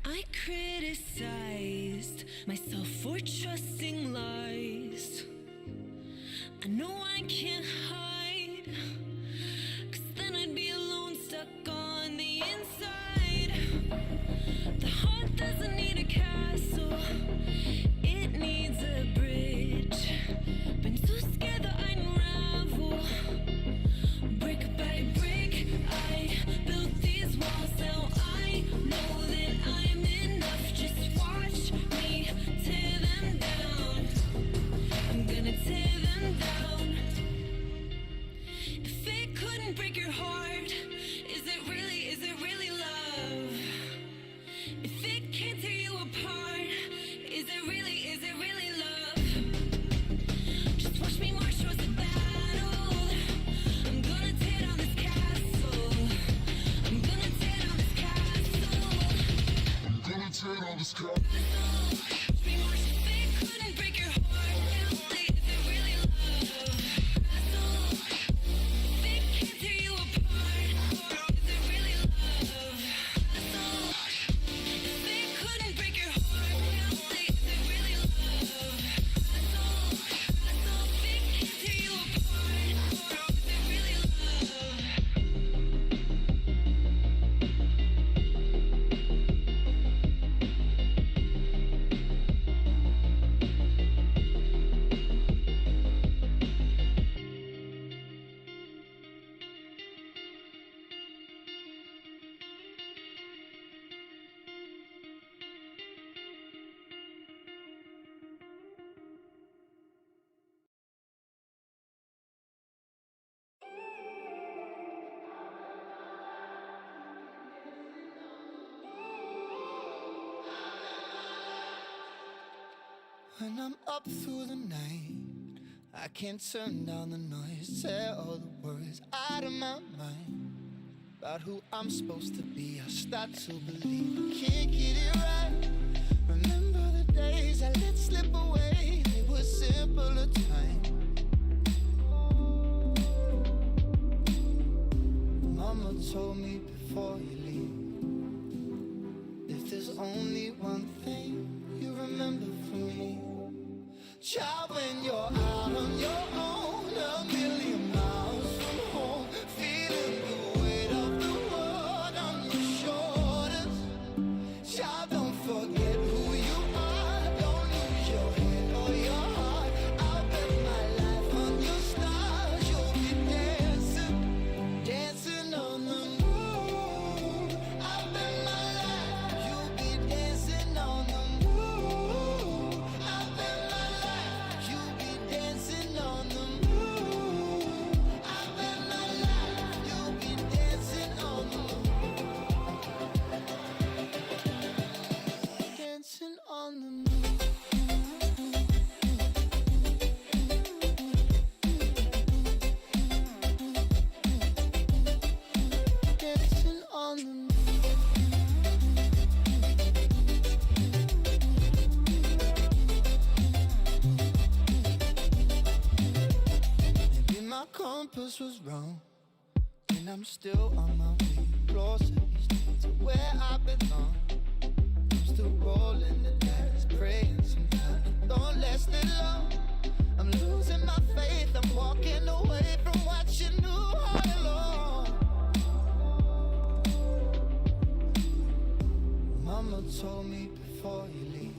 I criticized myself for trusting lies. I know I can't hide, 'cause then I'd be alone, stuck on the inside. The heart doesn't need a castle, it needs a bridge. Been too scared that I'd unravel. Brick by brick, I built these walls. Now I know that I'm enough. Just watch me tear them down. I'm gonna tear them down. If it couldn't break your heart, is it really love? If it can't tear you apart, is it really love? Just watch me march towards the battle. I'm gonna tear down this castle. I'm gonna tear down this castle. I'm gonna tear down this castle. Watch me march. If it couldn't break your heart, is it really love? If it can't tear you apart, is it really love? If it couldn't break your heart, is it really love? If it can't tear you apart, is it really love? When I'm up through the night, I can't turn down the noise. Tear all the worries out of my mind about who I'm supposed to be. I start to believe I can't get it right. Remember the days I let slip away. They were simpler times. Mama told me before you leave, if there's only one thing you remember from me, child, when you're out on your own, a million miles from home, feeling the weight of the world on your shoulders. Child, don't forget who you are. Don't lose your head or your heart. I'll bet my life on your stars. You'll be dancing, dancing on the moon. I'll bet my life you'll be dancing on the moon. I'll bet my life you'll be dancing on the moon. I'll bet my life you'll be dancing on the moon. Dancing on the moon. Dancing on the moon. Maybe my compass was wrong, and I'm still on my way closer each day to where I belong. I'm still rolling the dice, praying sometimes it don't last that long. I'm losing my faith, I'm walking away from what you knew all along. Mama told me before you leave.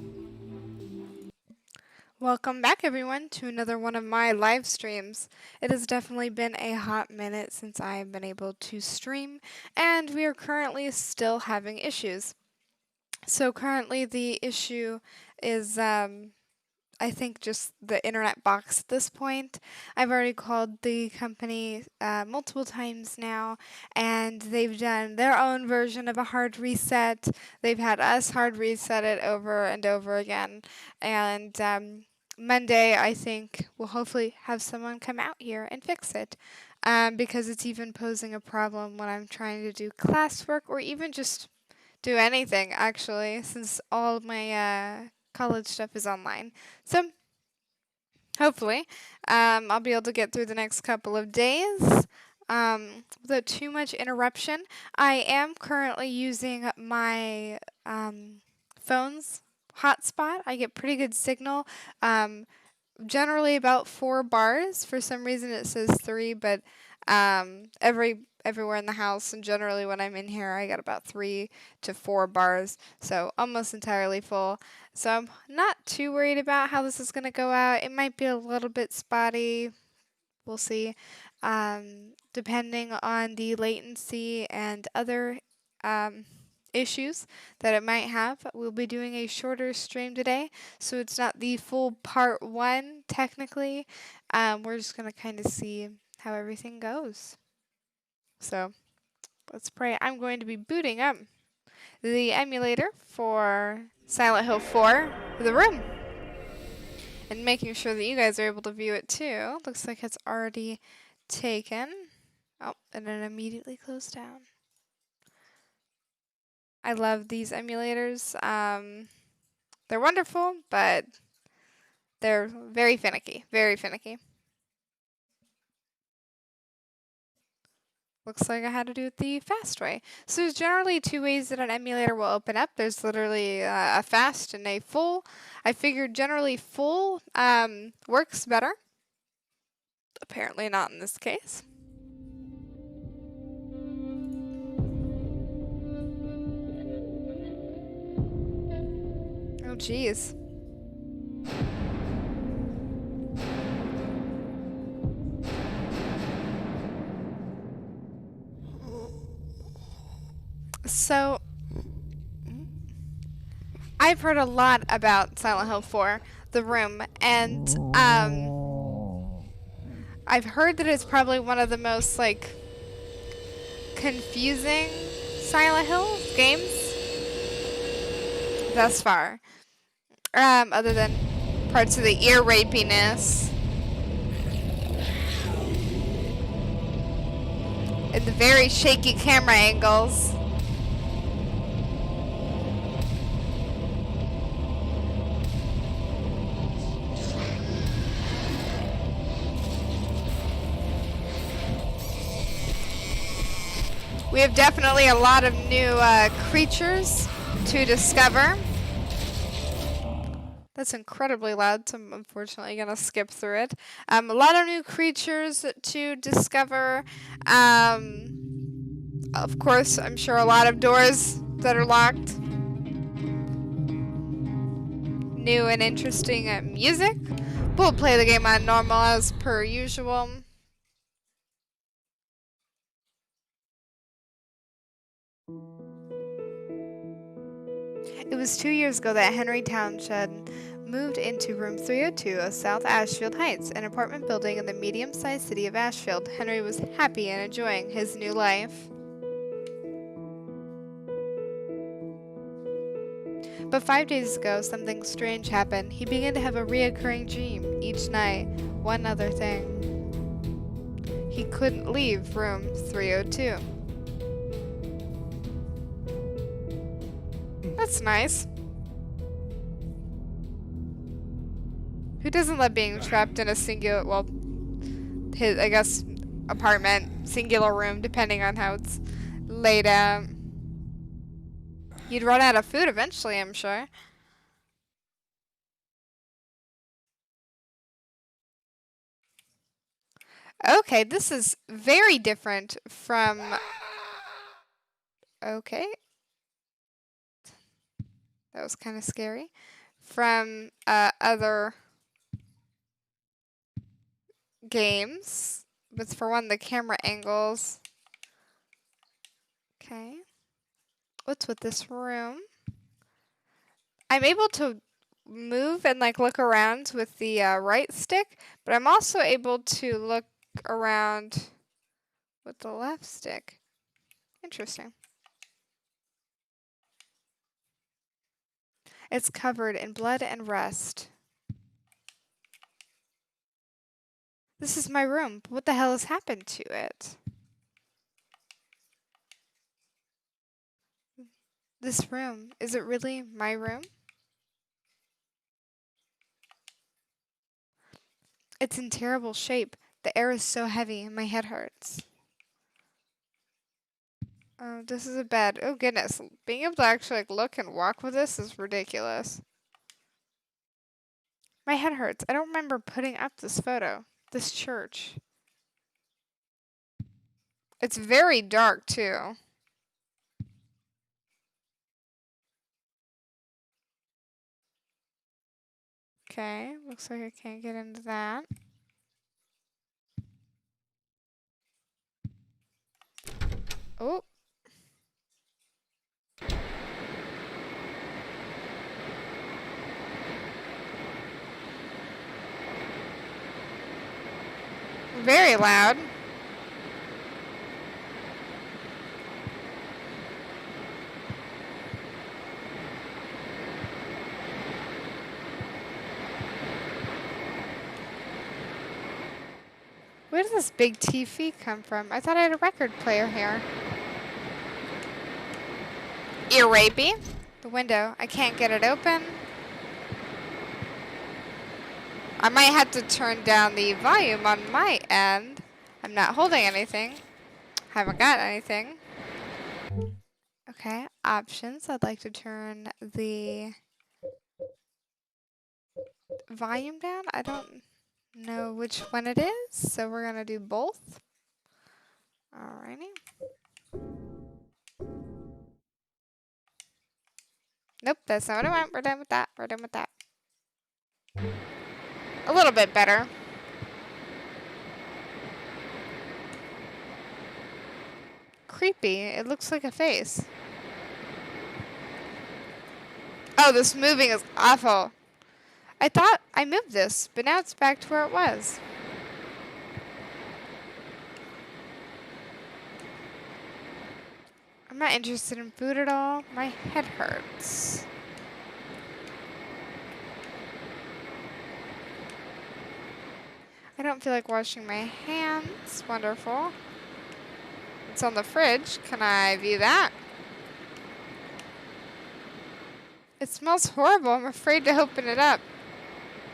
Welcome back, everyone, to another one of my live streams. It has definitely been a hot minute since I have been able to stream, and we are currently still having issues. So currently the issue is I think just the internet box at this point. I've already called the company multiple times now, and they've done their own version of a hard reset. They've had us hard reset it over and over again. And Monday, I think, we'll hopefully have someone come out here and fix it. Because it's even posing a problem when I'm trying to do classwork or even just do anything, actually, since all of my college stuff is online. So hopefully, I'll be able to get through the next couple of days without too much interruption. I am currently using my phone's hotspot. I get pretty good signal. Generally about 4 bars. For some reason it says 3, but everywhere in the house and generally when I'm in here I got about 3 to 4 bars, so almost entirely full. So I'm not too worried about how this is going to go out. It might be a little bit spotty. We'll see. Depending on the latency and other issues that it might have, we'll be doing a shorter stream today, so it's not the full part 1 technically. We're just going to kind of see how everything goes. So let's pray. I'm going to be booting up the emulator for Silent Hill 4, The Room, and making sure that you guys are able to view it too. Looks like it's already taken. Oh, and it immediately closed down. I love these emulators. They're wonderful, but they're very finicky. Very finicky. Looks like I had to do it the fast way. So there's generally 2 ways that an emulator will open up. There's literally a fast and a full. I figured generally full works better. Apparently not in this case. Oh, geez. So, I've heard a lot about Silent Hill 4, The Room, and I've heard that it's probably one of the most, like, confusing Silent Hill games thus far. Other than parts of the ear rapiness and the very shaky camera angles. We have definitely a lot of new creatures to discover. That's incredibly loud, so I'm unfortunately going to skip through it. A lot of new creatures to discover. Of course, I'm sure a lot of doors that are locked. New and interesting music. We'll play the game on normal as per usual. It was 2 years ago that Henry Townshend moved into room 302 of South Ashfield Heights, an apartment building in the medium-sized city of Ashfield. Henry was happy and enjoying his new life. But 5 days ago, something strange happened. He began to have a reoccurring dream each night. One other thing. He couldn't leave room 302. That's nice. Who doesn't love being trapped in a singular, well, his, I guess, apartment, singular room, depending on how it's laid out. You'd run out of food eventually, I'm sure. Okay, this is very different from... Okay. That was kind of scary. From other games. But for one, the camera angles. Okay. What's with this room? I'm able to move and like look around with the right stick, but I'm also able to look around with the left stick. Interesting. It's covered in blood and rust. This is my room, but what the hell has happened to it? This room, is it really my room? It's in terrible shape. The air is so heavy and my head hurts. Oh, this is a bed. Oh goodness, being able to actually like look and walk with this is ridiculous. My head hurts. I don't remember putting up this photo. This church. It's very dark too. Okay, looks like I can't get into that. Oh. Very loud. Where does this big TV come from? I thought I had a record player here. Ear rapey. The window. I can't get it open. I might have to turn down the volume on my end. I'm not holding anything. Haven't got anything. Okay, options. I'd like to turn the volume down. I don't know which one it is, so we're gonna do both. Alrighty. Nope, that's not what I want. We're done with that. We're done with that. A little bit better. Creepy. It looks like a face. Oh, this moving is awful. I thought I moved this, but now it's back to where it was. I'm not interested in food at all. My head hurts. I don't feel like washing my hands. Wonderful. It's on the fridge. Can I view that? It smells horrible. I'm afraid to open it up.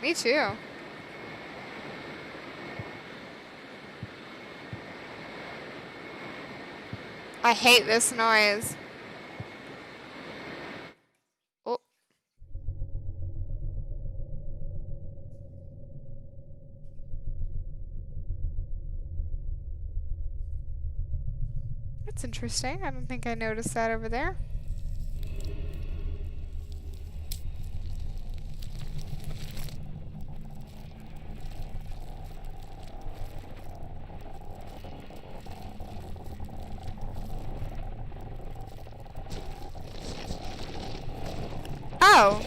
Me too. I hate this noise. Oh. That's interesting. I don't think I noticed that over there. Oh.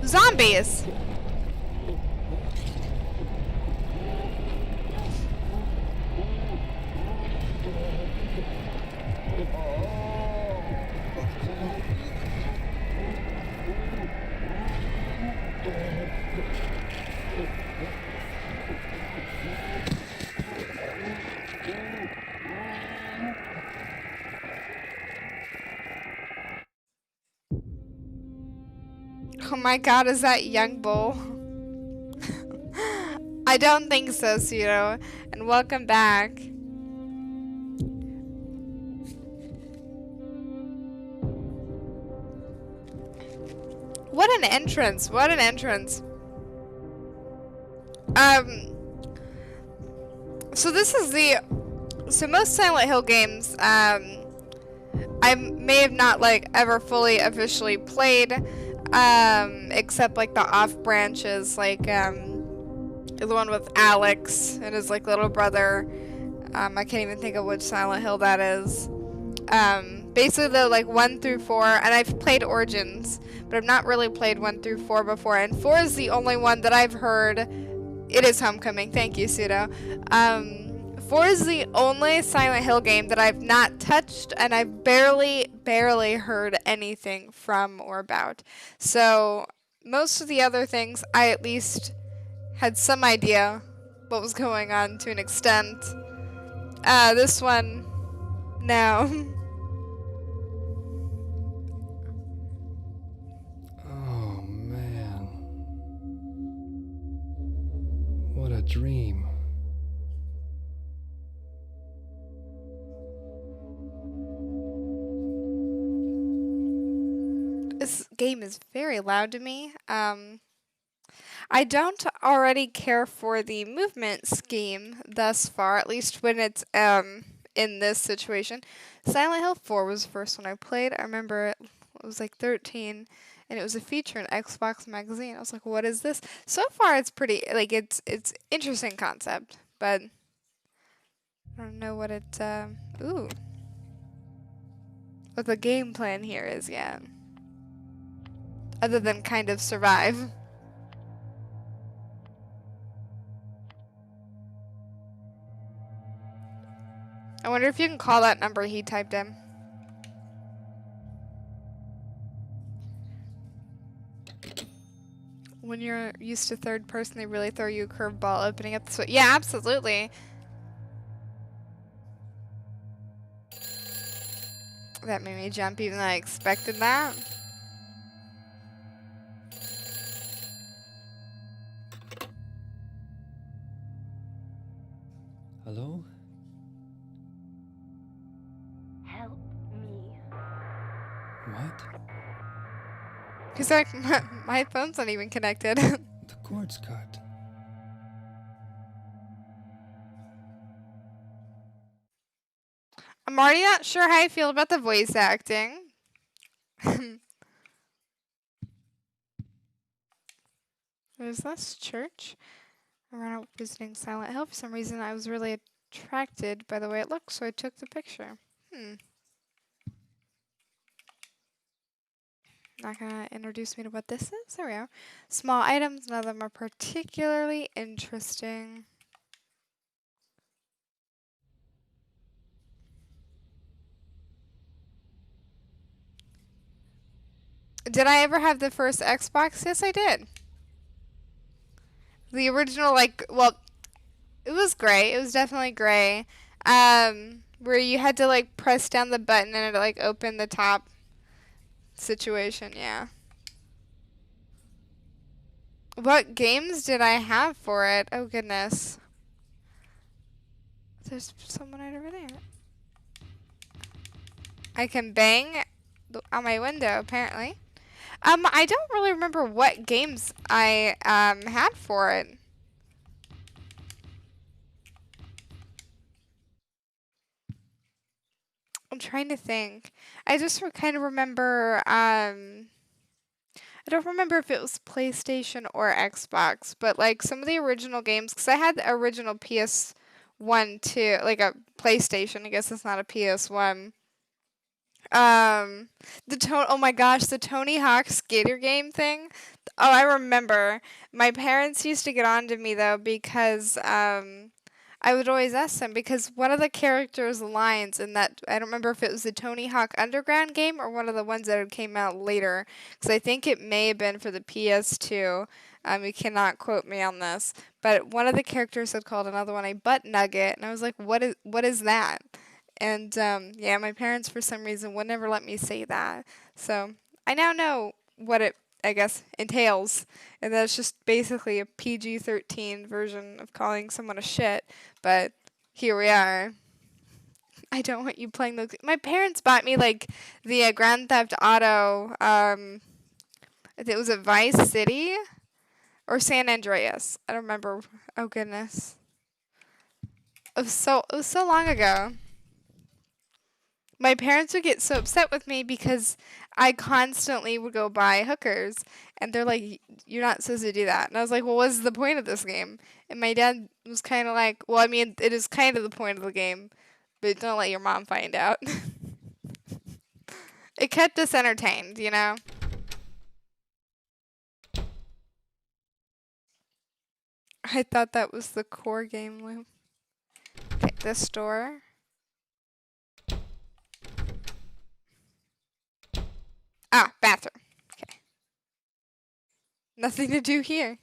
Zombies. Oh my god, is that young bull? I don't think so, Pseudo. And welcome back. What an entrance. What an entrance. So this is so most Silent Hill games, I may have not like ever fully officially played, except like the off branches, like the one with Alex and his like little brother. I can't even think of which Silent Hill that is. Basically, the like 1 through 4, and I've played Origins, but I've not really played 1 through 4 before. And 4 is the only one that I've heard. It is Homecoming. Thank you, Pseudo. 4 is the only Silent Hill game that I've not touched, and I've barely heard anything from or about. So most of the other things, I at least had some idea what was going on to an extent. This one, no. Oh, man. What a dream. This game is very loud to me. I don't already care for the movement scheme thus far, at least when it's in this situation. Silent Hill 4 was the first one I played. I remember it was like 13, and it was a feature in Xbox magazine. I was like, what is this? So far it's pretty, like, it's interesting concept, but I don't know what it, what the game plan here is yet. Other than kind of survive. I wonder if you can call that number he typed in. When you're used to third person, they really throw you a curveball opening up the switch. Yeah, absolutely. That made me jump even though I expected that. Hello? Help me. What? He's like, my phone's not even connected. The cord's cut. I'm already not sure how I feel about the voice acting. Is this church? I ran out visiting Silent Hill. For some reason, I was really attracted by the way it looks, so I took the picture. Not gonna introduce me to what this is. There we go. Small items, none of them are particularly interesting. Did I ever have the first Xbox? Yes, I did. The original, like, well, it was gray. It was definitely gray. Where you had to, like, press down the button and it, like, opened the top situation, yeah. What games did I have for it? Oh, goodness. There's someone right over there. I can bang on my window, apparently. I don't really remember what games I had for it. I'm trying to think. I just kind of remember, I don't remember if it was PlayStation or Xbox, but like some of the original games, because I had the original PS1 too, like a PlayStation, I guess it's not a PS1. Oh my gosh, the Tony Hawk skater game thing. Oh, I remember. My parents used to get on to me though because I would always ask them because one of the characters' lines in that, I don't remember if it was the Tony Hawk Underground game or one of the ones that came out later, because I think it may have been for the PS2. You cannot quote me on this, but one of the characters had called another one a butt nugget, and I was like, what is that? And yeah, my parents for some reason would never let me say that. So I now know what it, I guess, entails. And that's just basically a PG-13 version of calling someone a shit. But here we are. I don't want you playing those. My parents bought me like the Grand Theft Auto. It was a Vice City or San Andreas. I don't remember. Oh goodness. It was so long ago. My parents would get so upset with me because I constantly would go buy hookers. And they're like, you're not supposed to do that. And I was like, well, what's the point of this game? And my dad was kind of like, well, I mean, it is kind of the point of the game. But don't let your mom find out. it kept us entertained, you know? I thought that was the core game loop. Okay, this door. Ah, bathroom. Okay. Nothing to do here.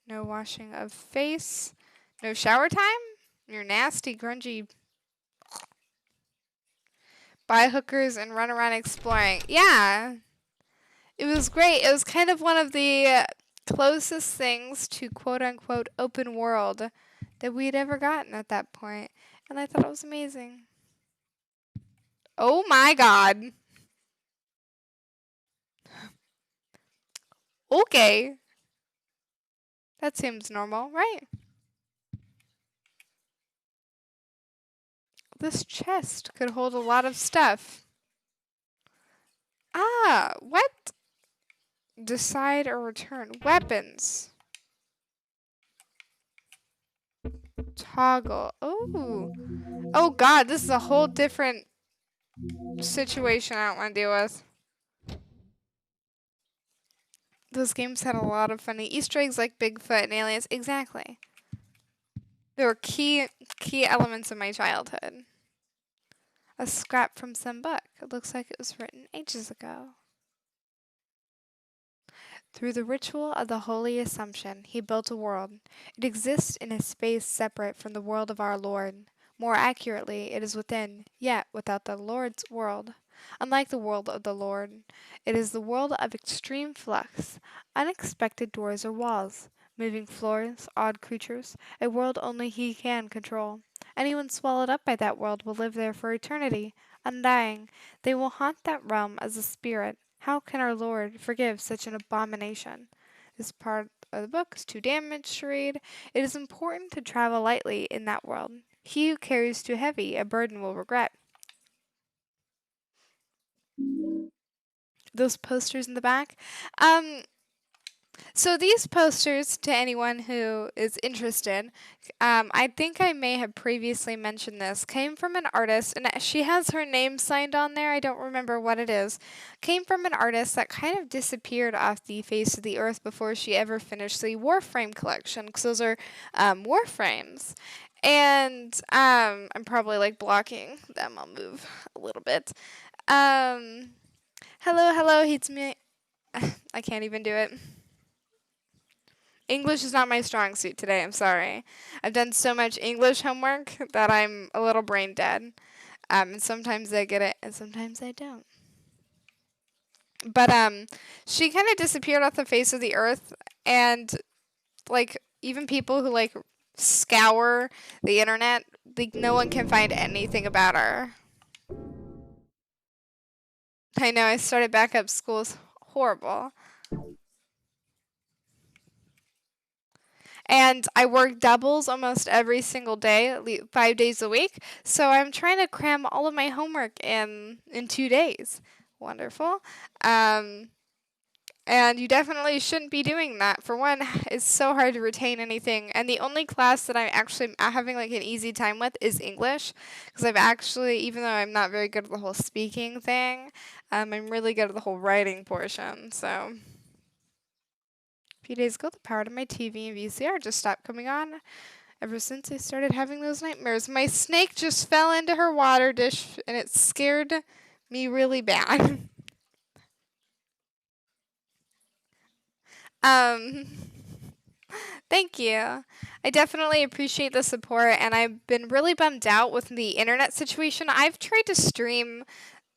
No washing of face. No shower time? You're nasty, grungy. Buy hookers and run around exploring. Yeah. It was great. It was kind of one of the closest things to quote unquote open world that we'd ever gotten at that point. And I thought it was amazing. Oh my god. Okay. That seems normal, right? This chest could hold a lot of stuff. Ah, what? Decide or return. Weapons. Toggle. Oh. Oh god, this is a whole different situation I don't want to deal with. Those games had a lot of funny Easter eggs like Bigfoot and aliens. Exactly. They were key elements of my childhood. A scrap from some book. It looks like it was written ages ago. Through the ritual of the Holy Assumption, he built a world. It exists in a space separate from the world of our Lord. More accurately, it is within, yet without the Lord's world. Unlike the world of the Lord, it is the world of extreme flux, unexpected doors or walls, moving floors, odd creatures, a world only he can control. Anyone swallowed up by that world will live there for eternity, undying. They will haunt that realm as a spirit. How can our Lord forgive such an abomination? This part of the book is too damaged to read. It is important to travel lightly in that world. He who carries too heavy a burden will regret. Those posters in the back. So these posters, to anyone who is interested, I think I may have previously mentioned this, came from an artist, and she has her name signed on there. I don't remember what it is. Came from an artist that kind of disappeared off the face of the earth before she ever finished the Warframe collection, because those are Warframes. And I'm probably like blocking them. I'll move a little bit. Hello, it's me. I can't even do it. English is not my strong suit today. I'm sorry. I've done so much English homework that I'm a little brain dead. And sometimes I get it, and sometimes I don't. But she kind of disappeared off the face of the earth, and like even people who like scour the internet, like no one can find anything about her. I know I started back up school. It's horrible. And I work doubles almost every single day, 5 days a week. So I'm trying to cram all of my homework in 2 days. Wonderful. And you definitely shouldn't be doing that. For one, it's so hard to retain anything. And the only class that I'm actually having like an easy time with is English. Because I've actually, even though I'm not very good at the whole speaking thing, I'm really good at the whole writing portion. So a few days ago, the power to my TV and VCR just stopped coming on. Ever since I started having those nightmares, my snake just fell into her water dish and it scared me really bad. um, Thank you. I definitely appreciate the support, and I've been really bummed out with the internet situation. I've tried to stream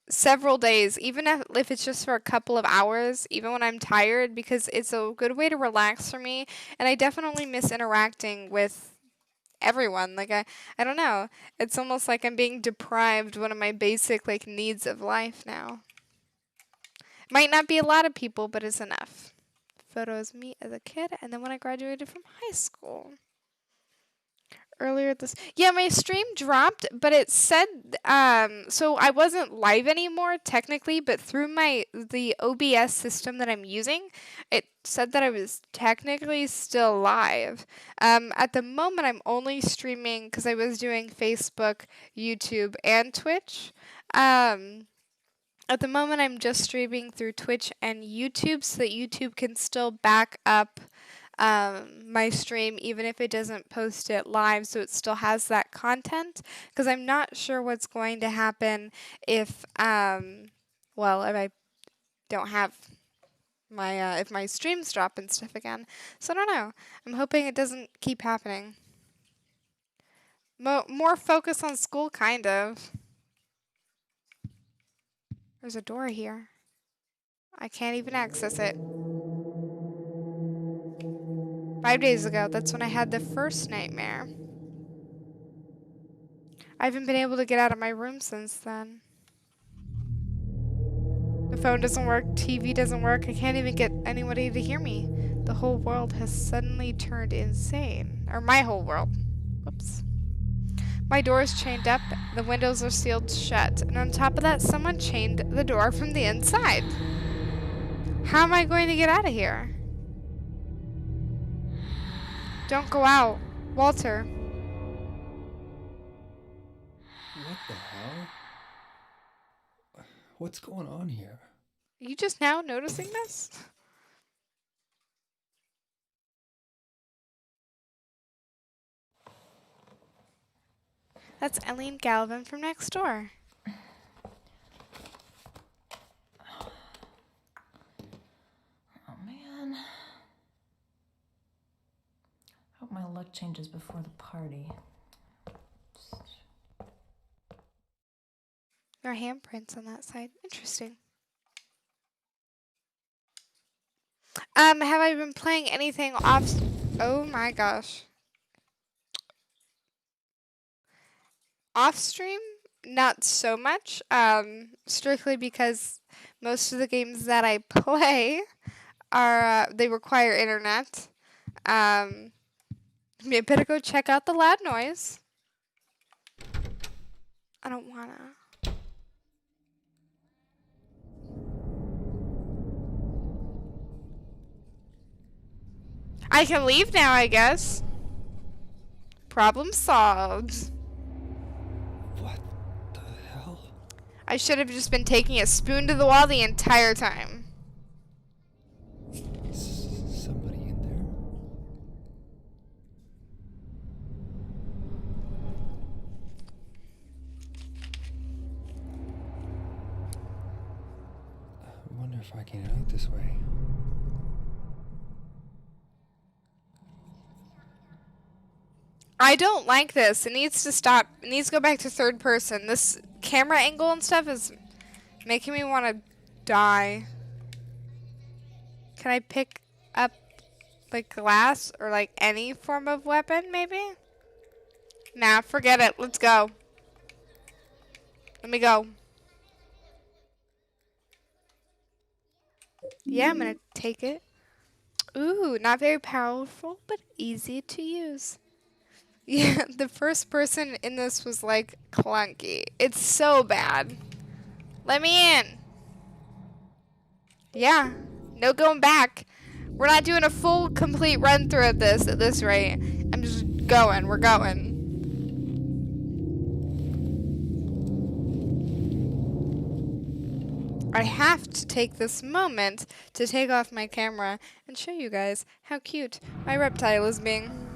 several days, even if it's just for a couple of hours, even when I'm tired, because it's a good way to relax for me, and I definitely miss interacting with everyone. Like I don't know. It's almost like I'm being deprived one of my basic like needs of life now. Might not be a lot of people, but it's enough. Photos of me as a kid and then when I graduated from high school. earlier this. Yeah, my stream dropped, but it said so I wasn't live anymore technically, but through the OBS system that I'm using, it said that I was technically still live. At the moment I'm only streaming cuz I was doing Facebook, YouTube, and Twitch. At the moment I'm just streaming through Twitch and YouTube so that YouTube can still back up my stream even if it doesn't post it live, so it still has that content, because I'm not sure what's going to happen if if I don't have my if my streams drop and stuff again. So I don't know. I'm hoping it doesn't keep happening. More focus on school, kind of. There's a door here. I can't even access it. 5 days ago, that's when I had the first nightmare. I haven't been able to get out of my room since then. The phone doesn't work, TV doesn't work, I can't even get anybody to hear me. The whole world has suddenly turned insane. Or my whole world. Whoops. My door is chained up, the windows are sealed shut, and on top of that, someone chained the door from the inside. How am I going to get out of here? Don't go out. Walter. What the hell? What's going on here? Are you just now noticing this? That's Eileen Galvin from next door. Oh man. Hope my luck changes before the party. There are handprints on that side. Interesting. Have I been playing anything off? Oh my gosh. Off stream? Not so much. Strictly because most of the games that I play are they require internet. You better go check out the loud noise. I don't wanna. I can leave now, I guess. Problem solved. What the hell? I should have just been taking a spoon to the wall the entire time. Is somebody in there? I wonder if I can get out this way. I don't like this. It needs to stop. It needs to go back to third person. This camera angle and stuff is making me want to die. Can I pick up like glass or like any form of weapon maybe? Nah, forget it. Let's go. Let me go. Yeah, I'm gonna take it. Ooh, not very powerful, but easy to use. Yeah, the first person in this was like clunky. It's so bad. Let me in. Yeah, no going back. We're not doing a full, complete run through of this at this rate. I'm just going. We're going. I have to take this moment to take off my camera and show you guys how cute my reptile is being.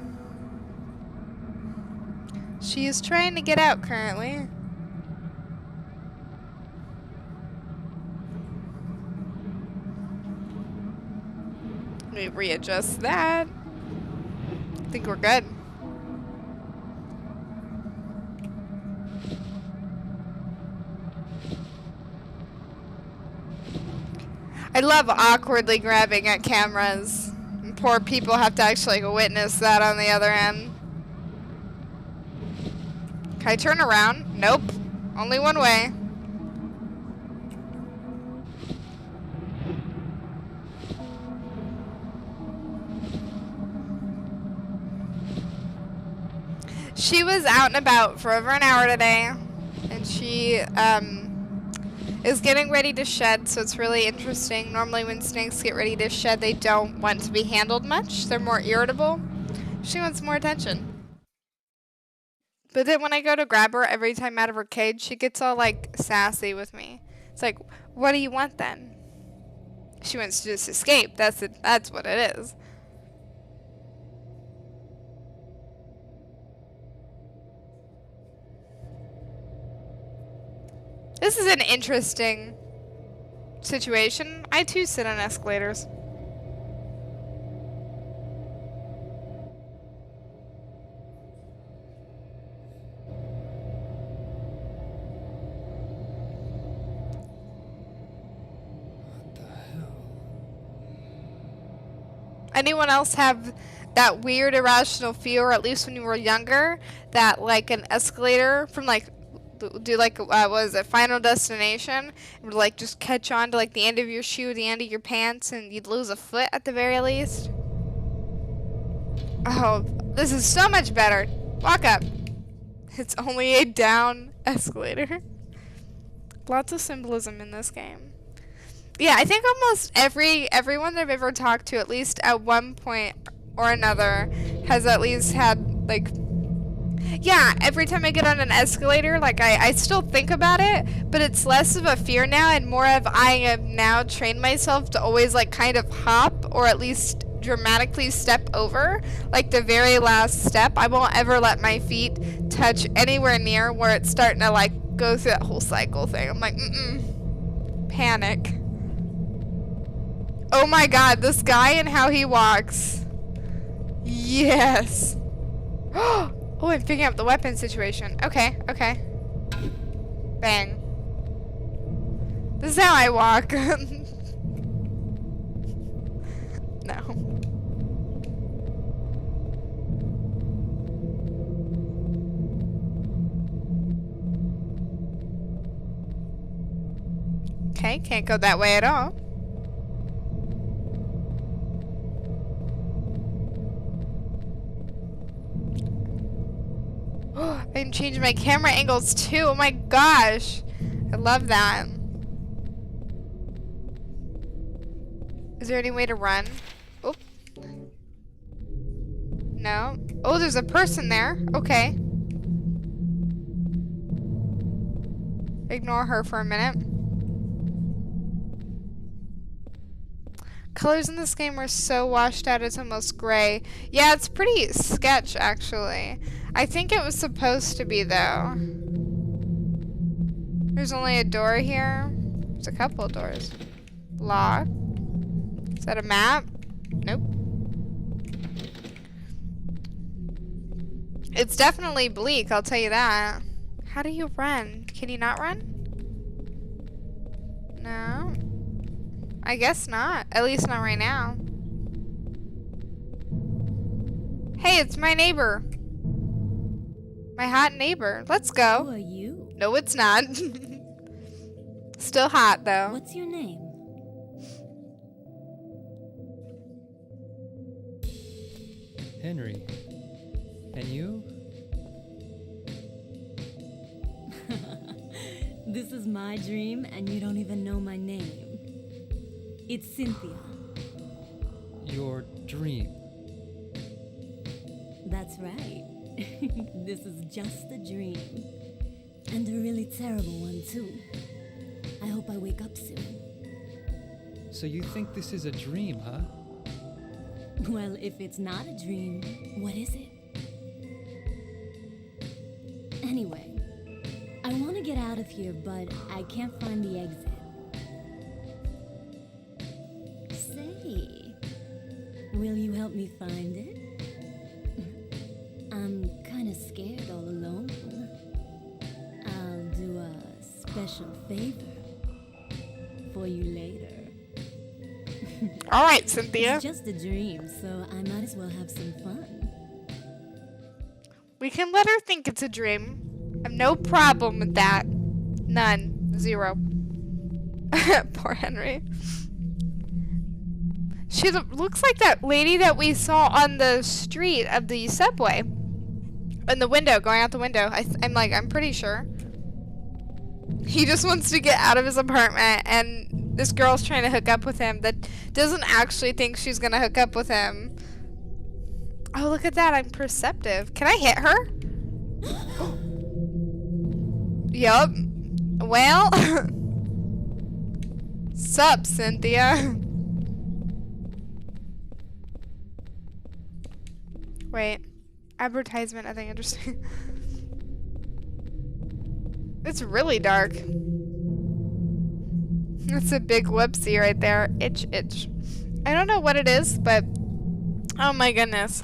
She is trying to get out currently. Let me readjust that. I think we're good. I love awkwardly grabbing at cameras. And poor people have to actually witness that on the other end. Can I turn around? Nope. Only one way. She was out and about for over an hour today, and she is getting ready to shed, so it's really interesting. Normally when snakes get ready to shed, they don't want to be handled much. They're more irritable. She wants more attention. But then when I go to grab her every time out of her cage, she gets all like sassy with me. It's like, what do you want then? She wants to just escape. That's what it is. This is an interesting situation. I too sit on escalators. What the hell? Anyone else have that weird irrational fear, or at least when you were younger, that like an escalator from like do like what was it, Final Destination, it would like just catch on to like the end of your shoe, the end of your pants, and you'd lose a foot at the very least? Oh, this is so much better. Walk up. It's only a down escalator. Lots of symbolism in this game. Yeah, I think almost everyone that I've ever talked to, at least at one point or another, has at least had like, yeah, every time I get on an escalator, like I still think about it, but it's less of a fear now and more of I have now trained myself to always like kind of hop or at least dramatically step over like the very last step. I won't ever let my feet touch anywhere near where it's starting to like go through that whole cycle thing. I'm like, panic. Oh my god, this guy and how he walks. Yes. Oh, I'm picking up the weapon situation. Okay, okay. Bang. This is how I walk. No. Okay, can't go that way at all. I can change my camera angles too. Oh my gosh. I love that. Is there any way to run? Oh. No. Oh, there's a person there. Okay. Ignore her for a minute. Colors in this game are so washed out, it's almost gray. Yeah, it's pretty sketch, actually. I think it was supposed to be, though. There's only a door here. There's a couple of doors. Lock. Is that a map? Nope. It's definitely bleak, I'll tell you that. How do you run? Can you not run? No. I guess not. At least not right now. Hey, it's my neighbor. My hot neighbor. Let's go. Who are you? No, it's not. Still hot, though. What's your name? Henry. And you? This is my dream, and you don't even know my name. It's Cynthia. Your dream. That's right. This is just a dream. And a really terrible one, too. I hope I wake up soon. So you think this is a dream, huh? Well, if it's not a dream, what is it? Anyway, I want to get out of here, but I can't find the exit. Say, will you help me find it? I'm kind of scared all alone. I'll do a special favor for you later. All right, Cynthia. It's just a dream, so I might as well have some fun. We can let her think it's a dream. I have no problem with that. None. Zero. Poor Henry. She looks like that lady that we saw on the street of the subway. In the window, going out the window. I'm pretty sure. He just wants to get out of his apartment, and this girl's trying to hook up with him that doesn't actually think she's gonna hook up with him. Oh, look at that. I'm perceptive. Can I hit her? Yup. Well. Sup, Cynthia? Wait. Advertisement, nothing interesting. It's really dark. That's a big whoopsie right there. Itch, itch. I don't know what it is, but... Oh my goodness.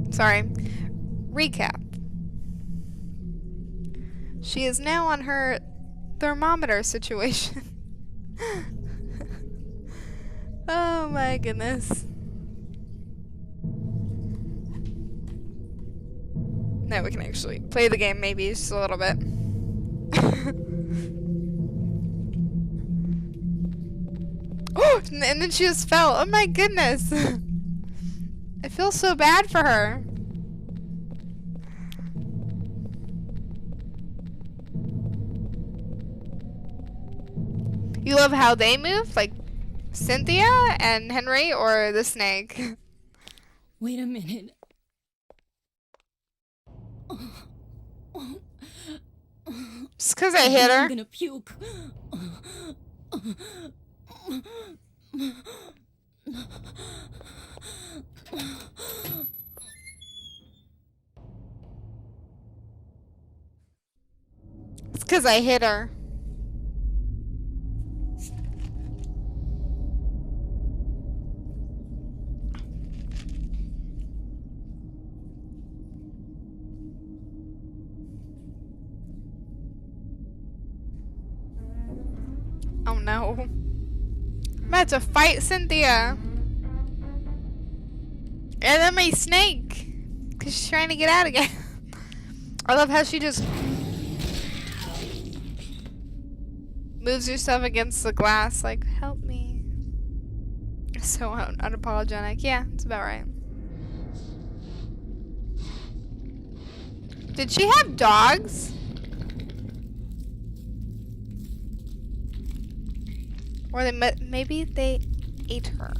Sorry. Recap. She is now on her thermometer situation. Oh my goodness. Now we can actually play the game maybe just a little bit. Oh, and then she just fell. Oh my goodness. I feel so bad for her. You love how they move? Like Cynthia and Henry, or the snake? Wait a minute. Just because I hit I'm her. gonna puke. It's because I hit her. Oh no. I'm about to fight Cynthia. And then my snake. Because she's trying to get out again. I love how she just moves herself against the glass. Like, help me. So unapologetic. Yeah, that's about right. Did she have dogs? Or maybe they ate her.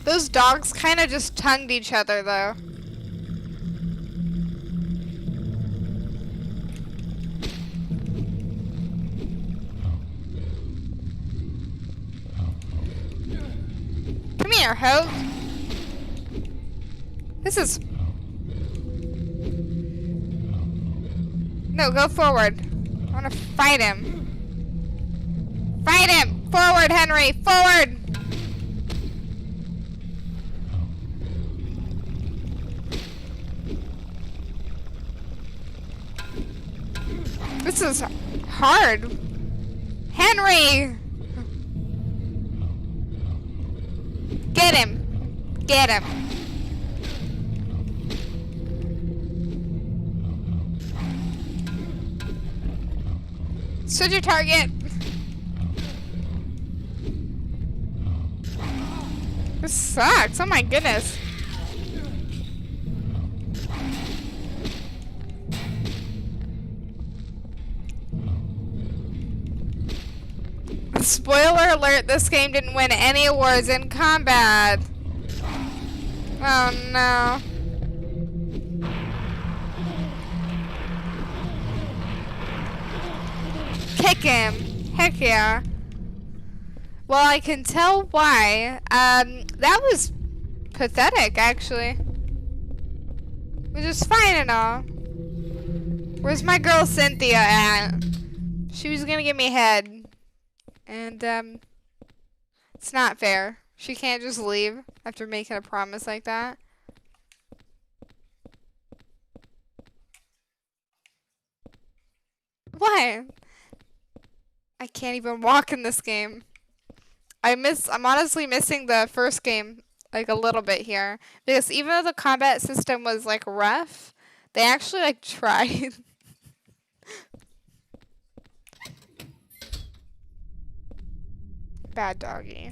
Those dogs kind of just tongued each other, though. Come here, Hope. This is... No, go forward. I want to fight him. Fight him! Forward, Henry! Forward! This is hard. Henry! Get him! Get him! Switch your target. This sucks. Oh my goodness. Spoiler alert, this game didn't win any awards in combat. Oh no. Kick him. Heck yeah. Well, I can tell why. That was pathetic, actually. Which is fine and all. Where's my girl Cynthia at? She was gonna give me head. And, it's not fair. She can't just leave after making a promise like that. What? I can't even walk in this game. I'm honestly missing the first game, like, a little bit here. Because even though the combat system was, like, rough, they actually, like, tried. Bad doggy.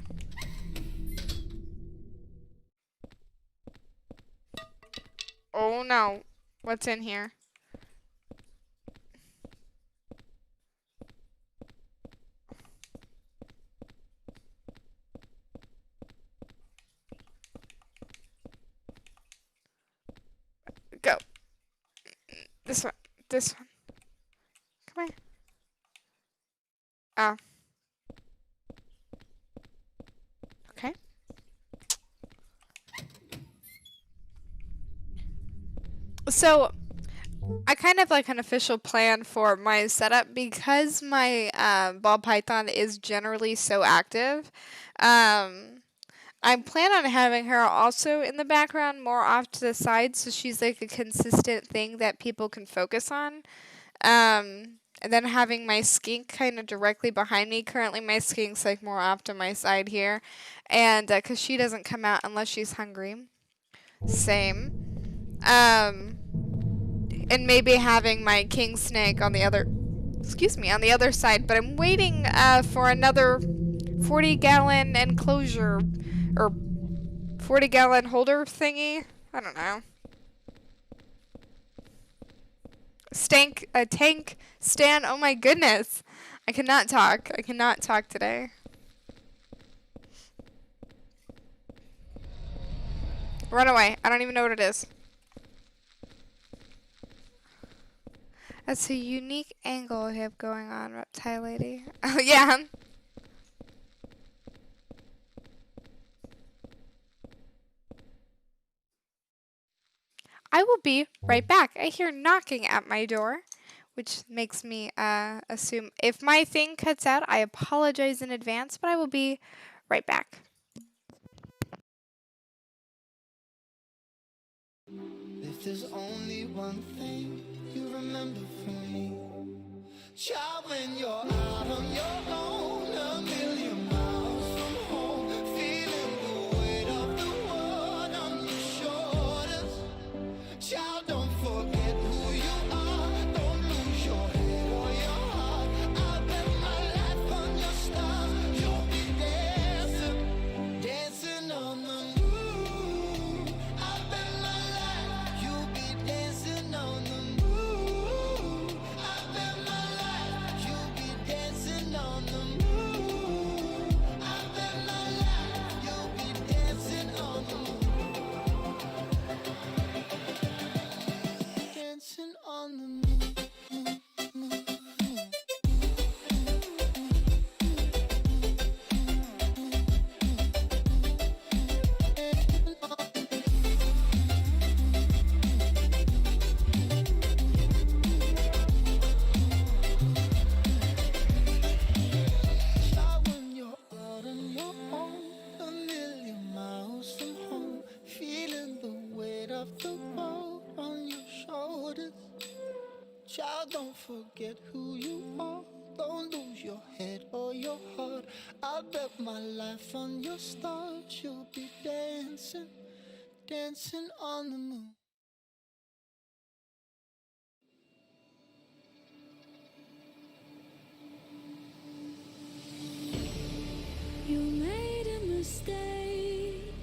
Oh no. What's in here? Go. This one. This one. Come here. Oh. Okay. So, I kind of like an official plan for my setup because my ball python is generally so active. I plan on having her also in the background, more off to the side, so she's like a consistent thing that people can focus on. And then having my skink kind of directly behind me. Currently, my skink's like more off to my side here, and because she doesn't come out unless she's hungry. Same. And maybe having my king snake on the other, on the other side. But I'm waiting for another 40-gallon enclosure or 40-gallon holder thingy. I don't know. Tank stand. Oh my goodness. I cannot talk. I cannot talk today. Run away. I don't even know what it is. That's a unique angle you have going on, Reptile Lady. Oh, yeah. I will be right back. I hear knocking at my door, which makes me assume if my thing cuts out, I apologize in advance, but I will be right back. If there's only one thing you remember from me, child, when you're out on your own, a million miles from home, feeling the weight of the world on your shoulders. Child, don't forget who you are, don't lose your head or your heart. I bet my life on your stars, you'll be dancing, dancing on the moon. I bet my life you'll be dancing on the moon. I bet my life you'll be dancing on the moon. I bet my life you'll be dancing on the moon. Dancing on the moon. Child, when you're out on your own, a million miles from home, feeling the weight of the world on your shoulders. Child, don't forget who you are, don't lose your head or your heart. I bet my life on your stars, you'll be dancing, dancing on the moon. You made a mistake,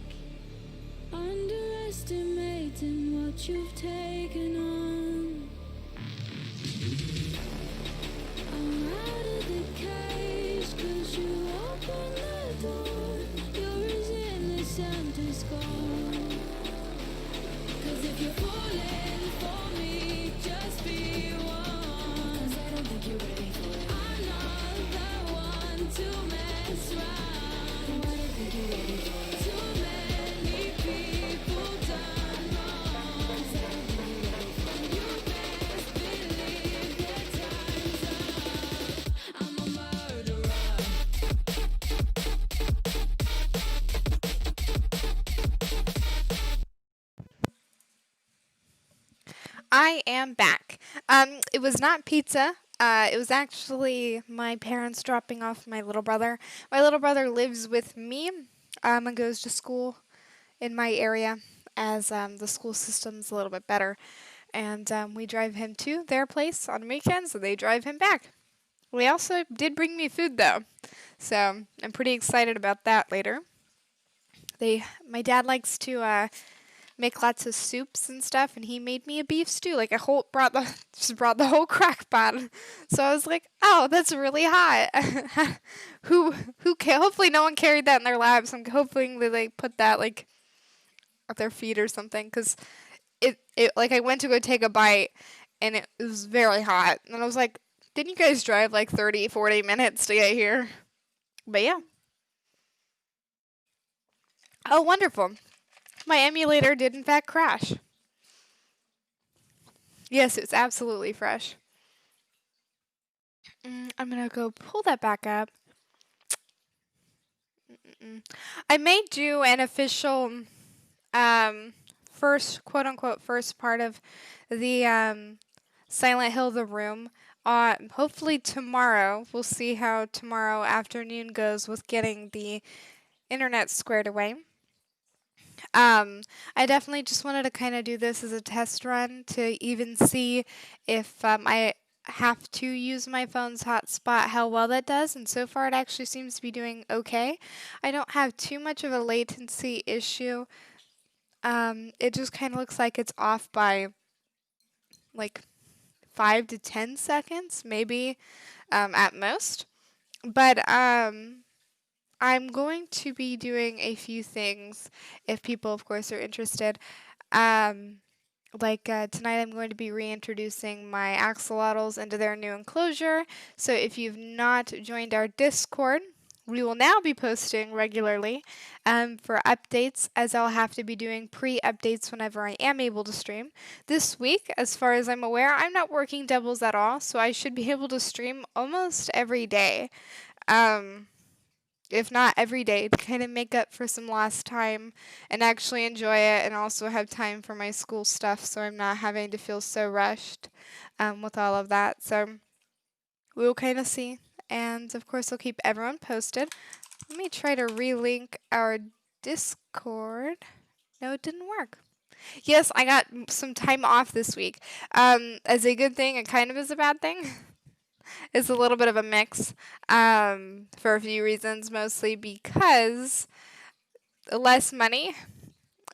underestimating what you've taken on. I'm out of the cage, 'cause you opened the door. You're as innocent as gone. 'Cause if you're falling for me, just be one. 'Cause I don't think you're ready for it. I'm not the one to mess around. I don't think you're ready for it. Too many people done wrong. 'Cause I don't think you're ready for it. You best believe that time's up. I'm a murderer. I am back. It was not pizza. It was actually my parents dropping off my little brother. My little brother lives with me and goes to school in my area as the school system's a little bit better. And we drive him to their place on weekends, so they drive him back. We also did bring me food though, so I'm pretty excited about that later. My dad likes to make lots of soups and stuff, and he made me a beef stew. Like just brought the whole crock pot. So I was like, oh, that's really hot. Hopefully no one carried that in their laps. I'm hoping they like put that like at their feet or something, because it like I went to go take a bite and it was very hot, and I was like, didn't you guys drive like 30-40 minutes to get here? But yeah. Oh, wonderful. My emulator did in fact crash. Yes, it's absolutely fresh. I'm gonna go pull that back up. I may do an official first, quote unquote, first part of the Silent Hill The Room. Hopefully tomorrow. We'll see how tomorrow afternoon goes with getting the internet squared away. I definitely just wanted to kind of do this as a test run to even see if I have to use my phone's hotspot, how well that does, and so far it actually seems to be doing okay. I don't have too much of a latency issue. It just kind of looks like it's off by like 5 to 10 seconds, maybe at most. But I'm going to be doing a few things if people, of course, are interested. Tonight I'm going to be reintroducing my axolotls into their new enclosure. So if you've not joined our Discord, we will now be posting regularly for updates, as I'll have to be doing pre-updates whenever I am able to stream. This week, as far as I'm aware, I'm not working doubles at all, so I should be able to stream almost every day. If not every day, to kind of make up for some lost time and actually enjoy it, and also have time for my school stuff, so I'm not having to feel so rushed with all of that. So we'll kind of see, and of course I'll keep everyone posted. Let me try to relink our Discord. No, it didn't work. Yes, I got some time off this week. As a good thing and kind of as a bad thing. It's a little bit of a mix for a few reasons, mostly because less money,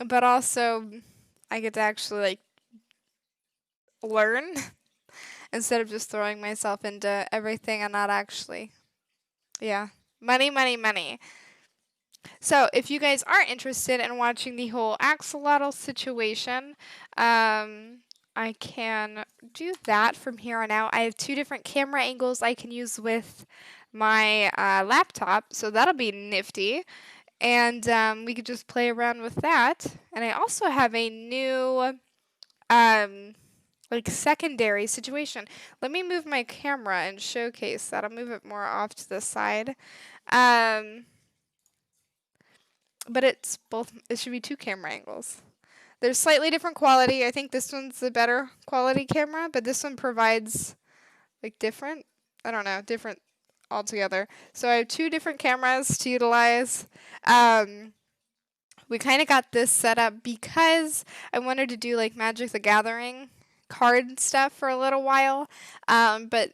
but also I get to actually like learn instead of just throwing myself into everything and not actually. Yeah. Money. So if you guys are interested in watching the whole axolotl situation, I can do that from here on out. I have 2 different camera angles I can use with my laptop, so that'll be nifty. And we could just play around with that. And I also have a new secondary situation. Let me move my camera and showcase that. I'll move it more off to the side. But it should be 2 camera angles. There's slightly different quality. I think this one's the better quality camera, but this one provides different altogether. So I have 2 different cameras to utilize. We kind of got this set up because I wanted to do Magic the Gathering card stuff for a little while, but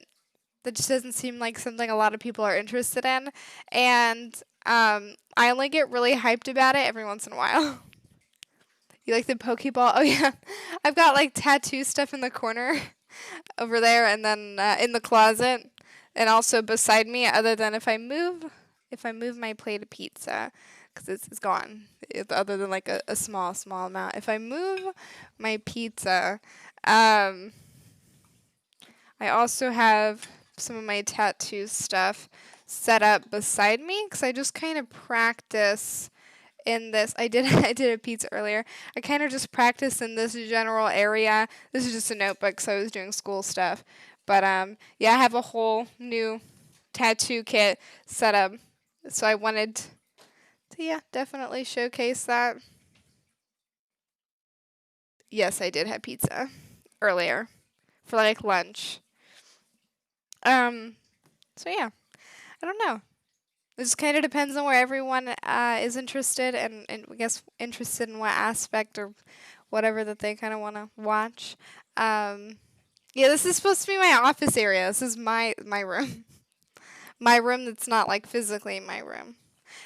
that just doesn't seem like something a lot of people are interested in, and I only get really hyped about it every once in a while. You like the Pokeball? Oh yeah, I've got tattoo stuff in the corner over there, and then in the closet, and also beside me. Other than if I move my plate of pizza, because it's gone. Other than a small amount. If I move my pizza, I also have some of my tattoo stuff set up beside me, because I just kind of practice in this. I did a pizza earlier. I kind of just practice in this general area. This is just a notebook, so I was doing school stuff. But yeah, I have a whole new tattoo kit set up, so I wanted to definitely showcase that. Yes, I did have pizza earlier for lunch. So yeah, I don't know. It just kind of depends on where everyone is interested, and I guess interested in what aspect or whatever that they kind of want to watch. Yeah, this is supposed to be my office area. This is my room. My room that's not physically my room.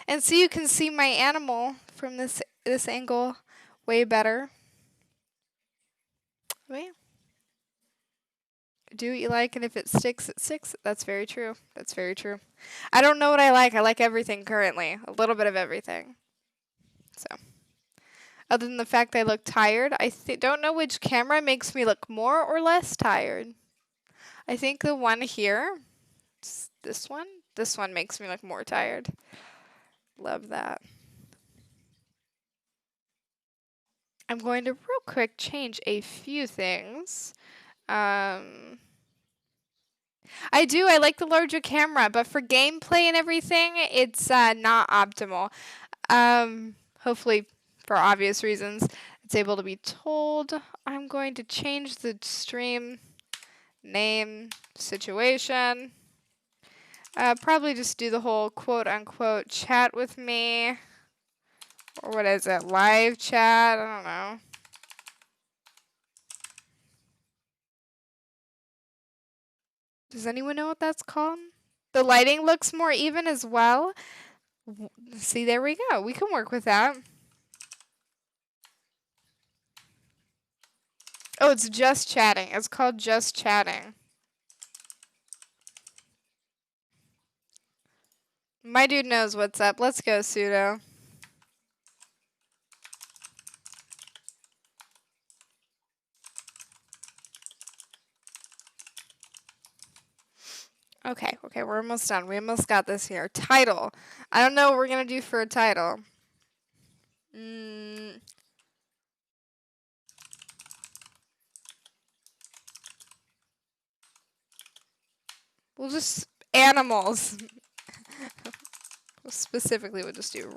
And so you can see my animal from this angle way better. But yeah. Do what you like, and if it sticks, it sticks. That's very true. That's very true. I don't know what I like. I like everything currently. A little bit of everything. So, other than the fact I look tired, I don't know which camera makes me look more or less tired. I think the one here, this one makes me look more tired. Love that. I'm going to real quick change a few things. I like the larger camera, but for gameplay and everything, it's not optimal. Hopefully, for obvious reasons, it's able to be told. I'm going to change the stream name situation. Probably just do the whole quote-unquote chat with me. Or what is it? Live chat? I don't know. Does anyone know what that's called? The lighting looks more even as well. See, there we go. We can work with that. Oh, it's just chatting. It's called just chatting. My dude knows what's up. Let's go, Pseudo. Okay, we're almost done. We almost got this here. Title. I don't know what we're going to do for a title. We'll just animals. Specifically, we'll just do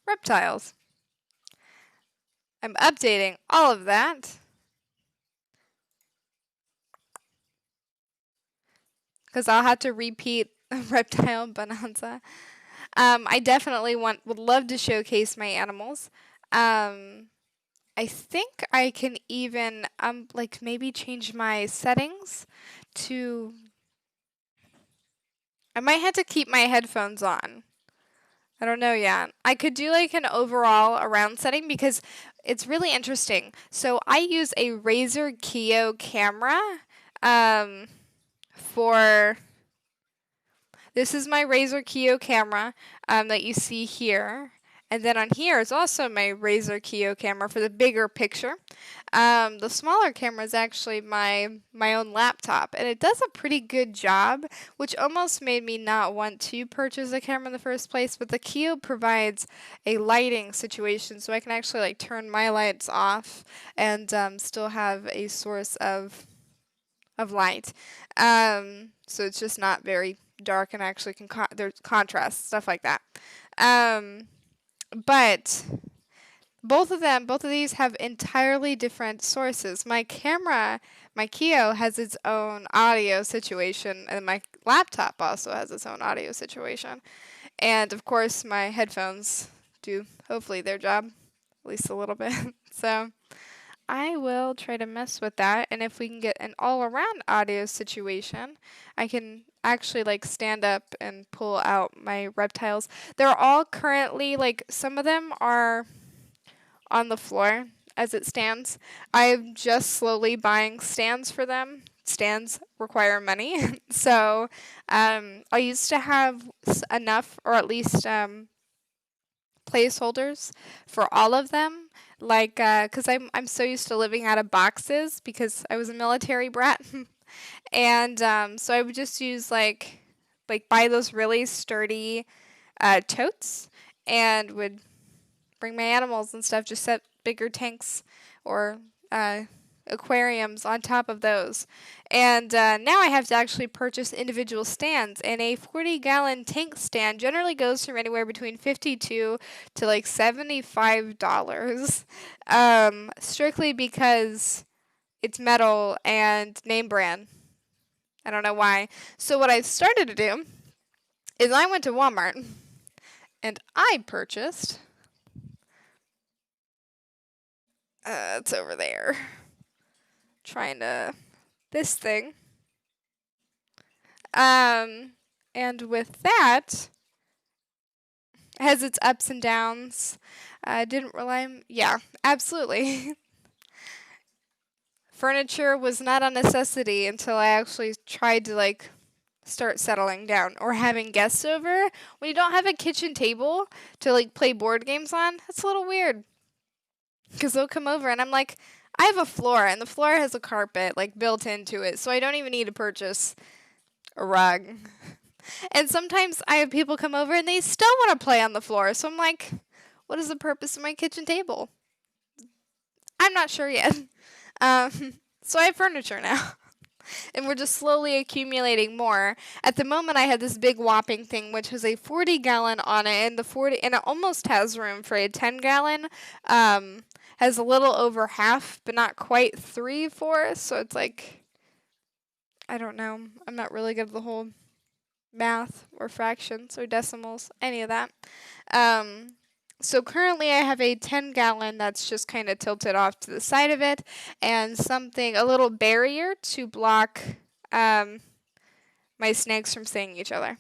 reptiles. I'm updating all of that. Because I'll have to repeat Reptile Bonanza. I definitely would love to showcase my animals. I think I can even like maybe change my settings to. I might have to keep my headphones on. I don't know yet. I could do like an overall around setting because it's really interesting. So I use a Razer Kiyo camera for. This is my Razer Kiyo camera that you see here. And then on here is also my Razer Kiyo camera for the bigger picture. The smaller camera is actually my own laptop, and it does a pretty good job, which almost made me not want to purchase a camera in the first place. But the Kiyo provides a lighting situation, so I can actually like turn my lights off and still have a source of light. So it's just not very dark and actually can there's contrast, stuff like that. But both of these have entirely different sources. My camera, my Kiyo has its own audio situation, and my laptop also has its own audio situation. And of course, my headphones do hopefully their job, at least a little bit. So I will try to mess with that, and if we can get an all-around audio situation, I can actually like stand up and pull out my reptiles. They're all currently like some of them are on the floor as it stands. I'm just slowly buying stands for them. Stands require money, so I used to have enough, or at least placeholders for all of them, like because I'm so used to living out of boxes because I was a military brat. And so I would just use like buy those really sturdy totes and would bring my animals and stuff, just set bigger tanks or aquariums on top of those. And now I have to actually purchase individual stands, and a 40-gallon tank stand generally goes from anywhere between $52 to like $75, strictly because it's metal and name brand. I don't know why. So what I started to do is I went to Walmart and I purchased. It's over there. Trying to this thing. And with that, It has its ups and downs. Didn't rely. Yeah, absolutely. Furniture was not a necessity until I actually tried to like start settling down or having guests over. When you don't have a kitchen table to like play board games on, it's a little weird. Because they'll come over and I'm like, I have a floor and the floor has a carpet like built into it, so I don't even need to purchase a rug. And sometimes I have people come over and they still want to play on the floor, so I'm like, what is the purpose of my kitchen table? I'm not sure yet. So I have furniture now. And we're just slowly accumulating more. At the moment, I had this big whopping thing, which has a 40-gallon on it, and and it almost has room for a 10-gallon. Has a little over half, but not quite 3/4. So it's like, I don't know. I'm not really good at the whole math or fractions or decimals, any of that. So currently I have a 10-gallon that's just kind of tilted off to the side of it, and a little barrier to block my snakes from seeing each other.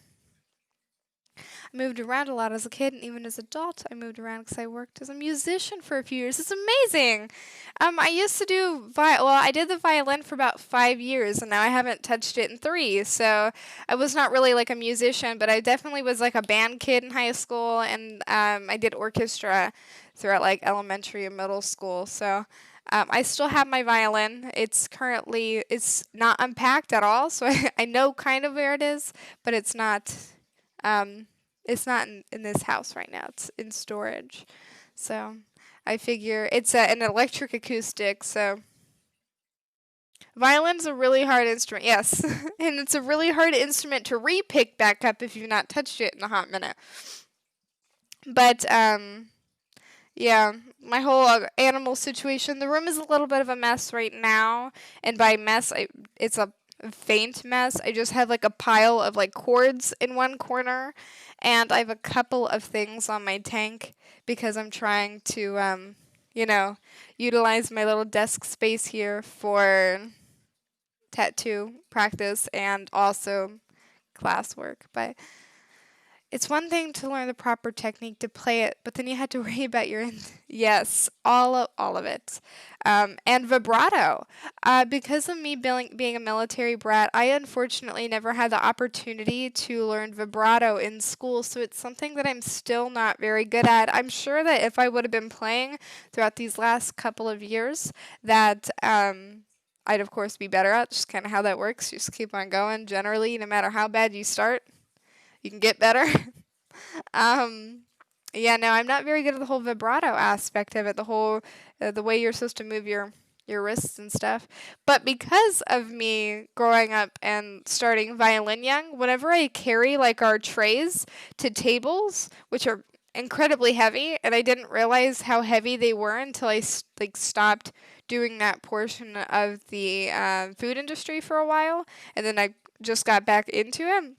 I moved around a lot as a kid, and even as an adult, I moved around because I worked as a musician for a few years. It's amazing. I used to do I did the violin for about 5 years, and now I haven't touched it in 3. So I was not really like a musician, but I definitely was like a band kid in high school, and I did orchestra throughout like elementary and middle school. So I still have my violin. It's not unpacked at all, so I know kind of where it is, but it's not. It's not in this house right now. It's in storage. So I figure it's an electric acoustic. So violin's a really hard instrument. Yes. And it's a really hard instrument to re-pick back up if you've not touched it in a hot minute. But, yeah, my whole animal situation, the room is a little bit of a mess right now. And by mess, it's a faint mess. I just have like a pile of like cords in one corner, and I have a couple of things on my tank because I'm trying to utilize my little desk space here for tattoo practice and also classwork. But it's one thing to learn the proper technique to play it, but then you had to worry about yes, all of it. And vibrato. Because of me being a military brat, I unfortunately never had the opportunity to learn vibrato in school, so it's something that I'm still not very good at. I'm sure that if I would have been playing throughout these last couple of years, that I'd of course be better at. Just kind of how that works. You just keep on going. Generally, no matter how bad you start, you can get better. Yeah, no, I'm not very good at the whole vibrato aspect of it, the way you're supposed to move your wrists and stuff. But because of me growing up and starting violin young, whenever I carry like our trays to tables, which are incredibly heavy, and I didn't realize how heavy they were until I stopped doing that portion of the food industry for a while, and then I just got back into it.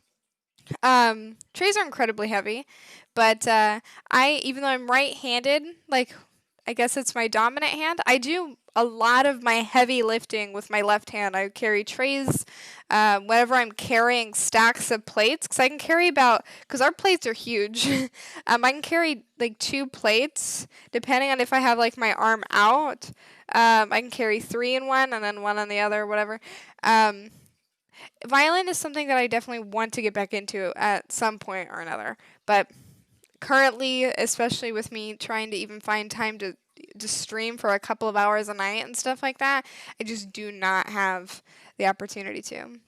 Trays are incredibly heavy, but even though I'm right-handed, like I guess it's my dominant hand, I do a lot of my heavy lifting with my left hand. I carry trays whenever I'm carrying stacks of plates, because I can carry because our plates are huge. I can carry like 2 plates, depending on if I have like my arm out. I can carry 3 in one and then 1 on the other, whatever. Violin is something that I definitely want to get back into at some point or another. But currently, especially with me trying to even find time to stream for a couple of hours a night and stuff like that, I just do not have the opportunity to.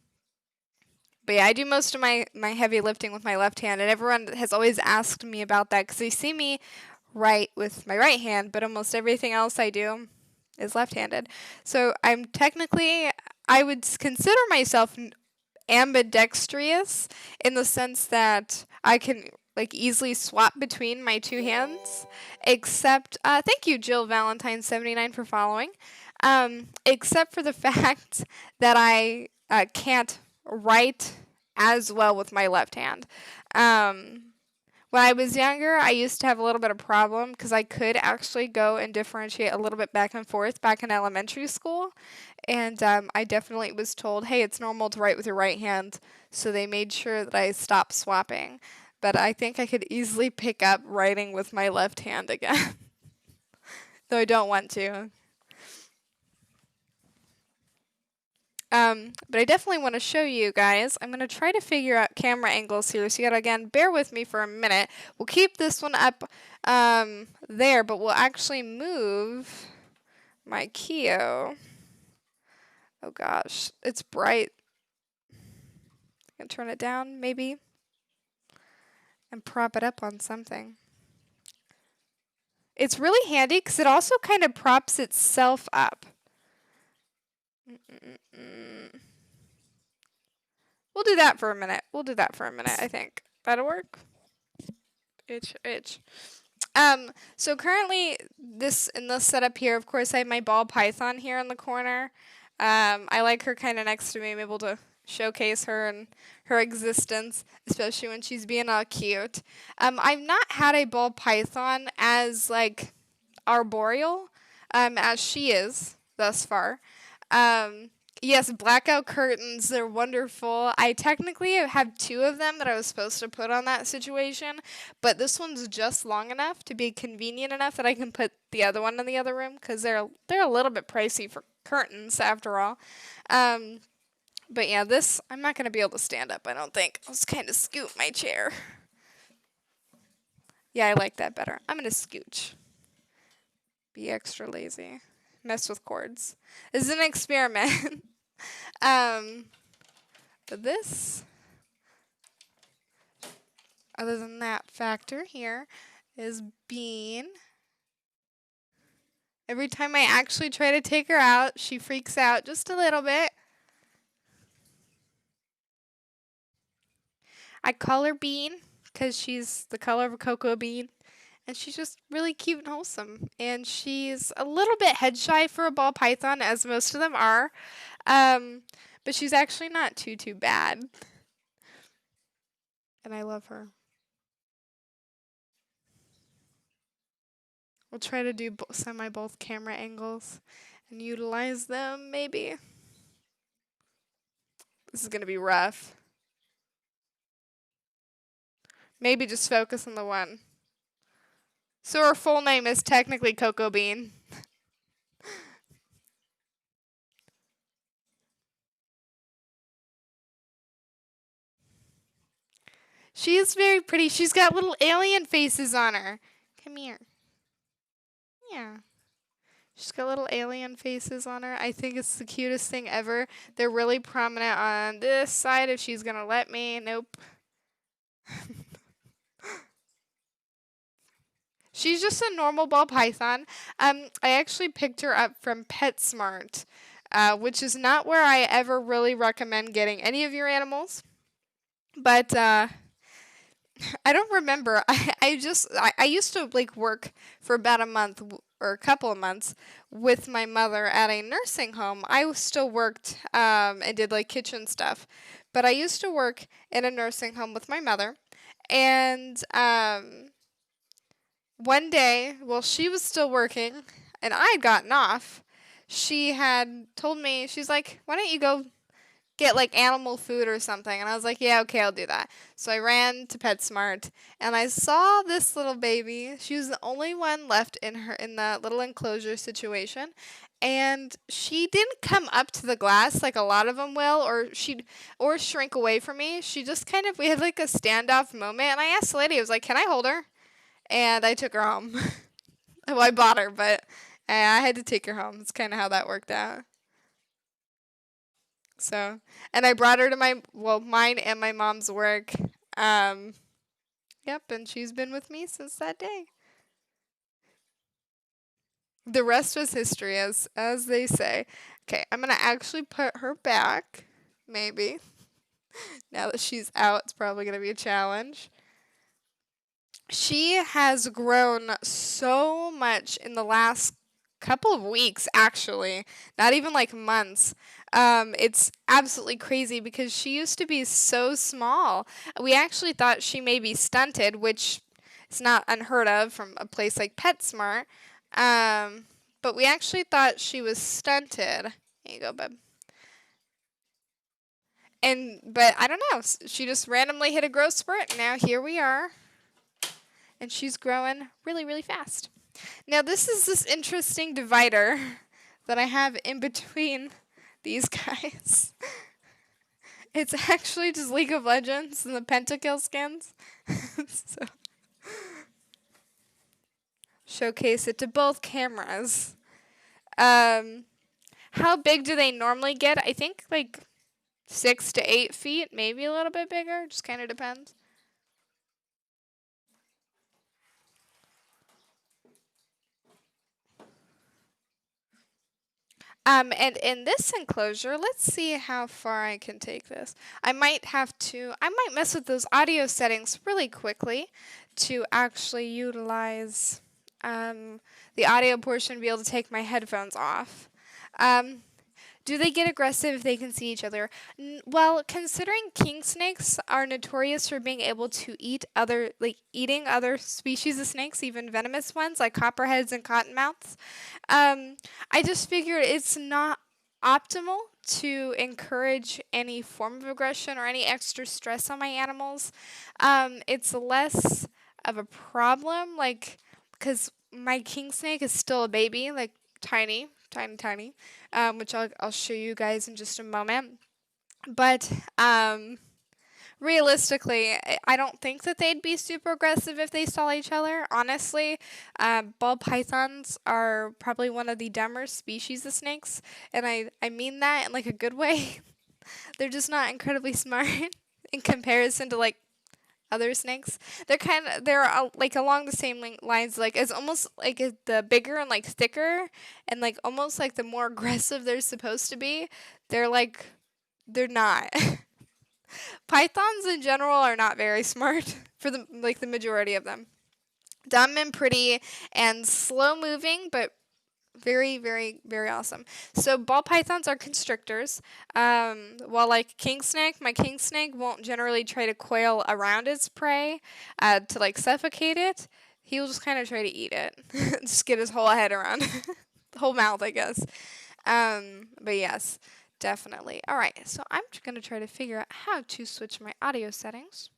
But yeah, I do most of my heavy lifting with my left hand, and everyone has always asked me about that because they see me right with my right hand, but almost everything else I do is left-handed. So I would consider myself ambidextrous in the sense that I can like easily swap between my 2 hands, except thank you Jill Valentine 79 for following. Except for the fact that I can't write as well with my left hand. When I was younger, I used to have a little bit of problem because I could actually go and differentiate a little bit back and forth back in elementary school. And I definitely was told, hey, it's normal to write with your right hand. So they made sure that I stopped swapping. but I think I could easily pick up writing with my left hand again. Though I don't want to. But I definitely want to show you guys. I'm going to try to figure out camera angles here. So you gotta, again, bear with me for a minute. We'll keep this one up there, but we'll actually move my Keo. Oh gosh, it's bright. I can turn it down, maybe, and prop it up on something. It's really handy because it also kind of props itself up. We'll do that for a minute. I think. That'll work. Itch. So currently, in this setup here, of course, I have my ball python here in the corner. I like her kind of next to me. I'm able to showcase her and her existence, especially when she's being all cute. I've not had a ball python as, like, arboreal, as she is thus far. Yes, blackout curtains, they're wonderful. I technically have 2 of them that I was supposed to put on that situation, but this one's just long enough to be convenient enough that I can put the other one in the other room, because they're a little bit pricey for curtains after all. But yeah, this, I'm not going to be able to stand up, I don't think. I'll just kind of scoot my chair. Yeah, I like that better. I'm going to scooch. Be extra lazy. Mess with cords. This is an experiment. But this, other than that factor here, is Bean. Every time I actually try to take her out, she freaks out just a little bit. I call her Bean because she's the color of a cocoa bean. And she's just really cute and wholesome. And she's a little bit head shy for a ball python, as most of them are. But she's actually not too bad. And I love her. We'll try to do both camera angles and utilize them, maybe. This is going to be rough. Maybe just focus on the one. So her full name is technically Cocoa Bean. She is very pretty. She's got little alien faces on her. Come here. Yeah. She's got little alien faces on her. I think it's the cutest thing ever. They're really prominent on this side if she's going to let me. Nope. She's just a normal ball python. I actually picked her up from PetSmart, which is not where I ever really recommend getting any of your animals. But I don't remember. I used to like work for about a month or a couple of months with my mother at a nursing home. I still worked and did like kitchen stuff, but I used to work in a nursing home with my mother, and one day, while she was still working and I had gotten off, she had told me, she's like, why don't you go get like animal food or something? And I was like, yeah, okay, I'll do that. So I ran to PetSmart and I saw this little baby. She was the only one left in the little enclosure situation. And she didn't come up to the glass like a lot of them will, or shrink away from me. She just we had like a standoff moment. And I asked the lady, I was like, can I hold her? And I took her home. Well, I bought her, but I had to take her home. That's kind of how that worked out. So, and I brought her to mine and my mom's work. Yep, and she's been with me since that day. The rest was history, as they say. Okay, I'm going to actually put her back, maybe. Now that she's out, it's probably going to be a challenge. She has grown so much in the last couple of weeks, actually. Not even like months. It's absolutely crazy because she used to be so small. We actually thought she may be stunted, which is not unheard of from a place like PetSmart. But we actually thought she was stunted. Here you go, bub. But I don't know. She just randomly hit a growth spurt, and now here we are. And she's growing really, really fast. Now this is this interesting divider that I have in between these guys. It's actually just League of Legends and the Pentakill skins. So showcase it to both cameras. How big do they normally get? I think like 6 to 8 feet, maybe a little bit bigger. Just kind of depends. And in this enclosure, let's see how far I can take this. I might mess with those audio settings really quickly to actually utilize the audio portion to be able to take my headphones off. Do they get aggressive if they can see each other? Well, considering king snakes are notorious for being able to eating other species of snakes, even venomous ones like copperheads and cottonmouths, I just figured it's not optimal to encourage any form of aggression or any extra stress on my animals. It's less of a problem, because my king snake is still a baby, like tiny, which I'll show you guys in just a moment. But realistically, I don't think that they'd be super aggressive if they saw each other. Honestly, ball pythons are probably one of the dumber species of snakes, and I mean that in like a good way. They're just not incredibly smart in comparison to like other snakes. They're like along the same lines. Like it's almost like the bigger and like thicker, and like almost like the more aggressive they're supposed to be. They're not. Pythons in general are not very smart for the majority of them. Dumb and pretty and slow moving, but very, very, very awesome. So ball pythons are constrictors. While like my king snake won't generally try to coil around its prey to like suffocate it. He'll just kind of try to eat it. Just get his whole head around. The whole mouth, I guess. But yes, definitely. Alright, so I'm just going to try to figure out how to switch my audio settings.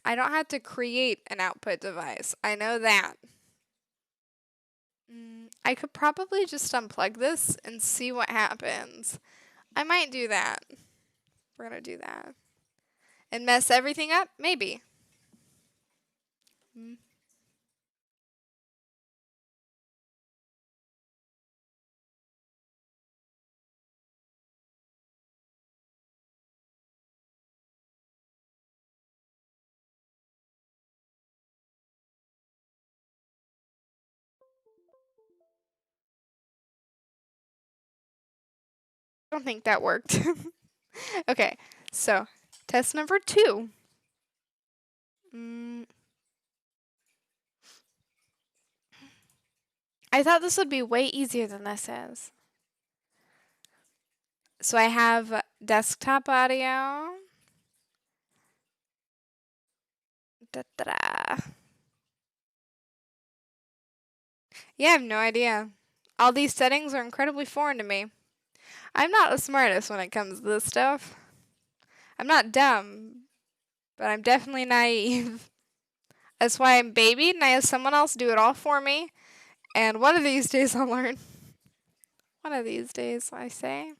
I don't have to create an output device. I know that. I could probably just unplug this and see what happens. I might do that. We're going to do that. And mess everything up? Maybe. I don't think that worked. Okay, so test number 2. I thought this would be way easier than this is. So I have desktop audio. Da-da-da. Yeah, I have no idea. All these settings are incredibly foreign to me. I'm not the smartest when it comes to this stuff. I'm not dumb, but I'm definitely naive. That's why I'm babied and I have someone else do it all for me. And one of these days I'll learn. One of these days, I say.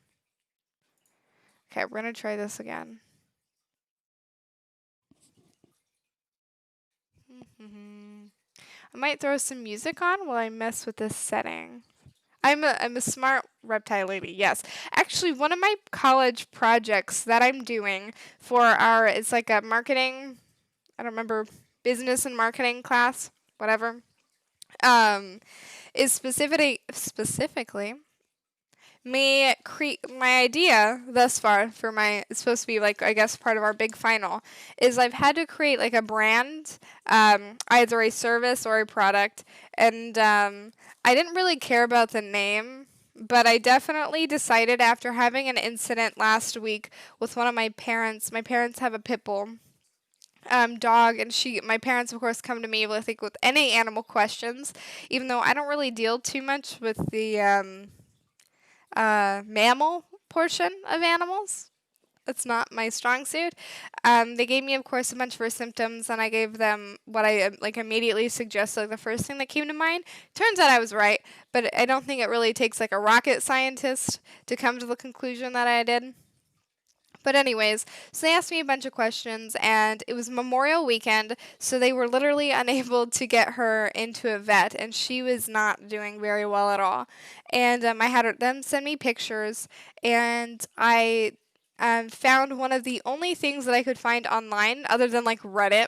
Okay, we're going to try this again. I might throw some music on while I mess with this setting. I'm a smart reptile lady, yes. Actually, one of my college projects that I'm doing for it's like a marketing, I don't remember, business and marketing class, whatever, is specifically my idea thus far for it's supposed to be like, I guess, part of our big final, is I've had to create like a brand, either a service or a product, and I didn't really care about the name, but I definitely decided after having an incident last week with one of my parents have a pit bull dog, and my parents of course come to me with any animal questions, even though I don't really deal too much with the mammal portion of animals. It's not my strong suit. They gave me, of course, a bunch of her symptoms, and I gave them what I like immediately suggested, like the first thing that came to mind. Turns out I was right, but I don't think it really takes like a rocket scientist to come to the conclusion that I did. But anyways, so they asked me a bunch of questions, and it was Memorial Weekend, so they were literally unable to get her into a vet, and she was not doing very well at all. And I had them send me pictures, and I found one of the only things that I could find online, other than like Reddit,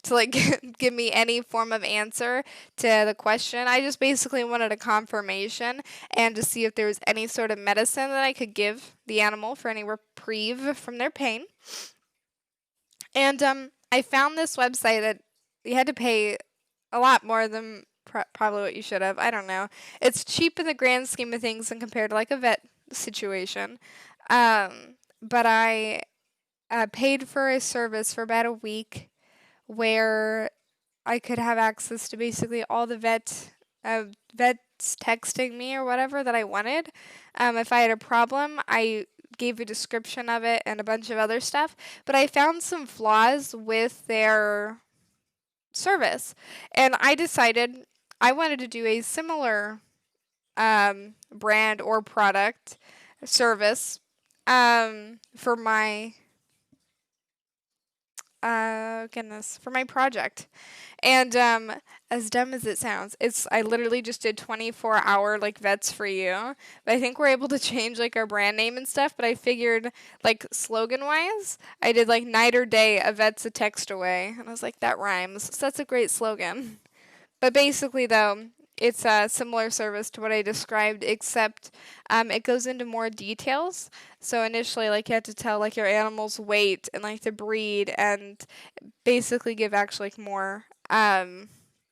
to like give me any form of answer to the question. I just basically wanted a confirmation and to see if there was any sort of medicine that I could give the animal for any reprieve from their pain. And I found this website that you had to pay a lot more than probably what you should have. I don't know. It's cheap in the grand scheme of things and compared to like a vet situation. But I paid for a service for about a week where I could have access to basically all the vets texting me or whatever that I wanted. If I had a problem, I gave a description of it and a bunch of other stuff. But I found some flaws with their service, and I decided I wanted to do a similar brand or product service for my for my project. And as dumb as it sounds, I literally just did 24-hour like vets for you. But I think we're able to change like our brand name and stuff, but I figured like slogan wise, I did like night or day, a vet's a text away. And I was like, that rhymes. So that's a great slogan. But basically though, it's a similar service to what I described, except it goes into more details. So initially, like you had to tell like your animal's weight and like the breed, and basically give actually like more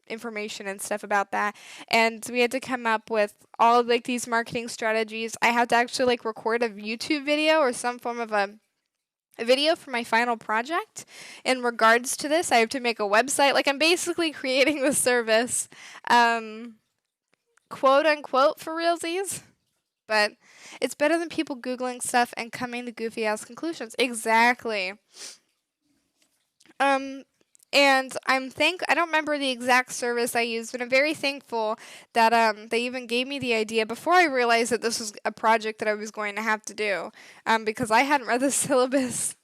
information and stuff about that. And we had to come up with all of like these marketing strategies. I had to actually like record a YouTube video or some form of a video for my final project in regards to this. I have to make a website. Like I'm basically creating the service, quote unquote, for realsies. But it's better than people Googling stuff and coming to goofy ass conclusions. Exactly. And I don't remember the exact service I used, but I'm very thankful that they even gave me the idea before I realized that this was a project that I was going to have to do, because I hadn't read the syllabus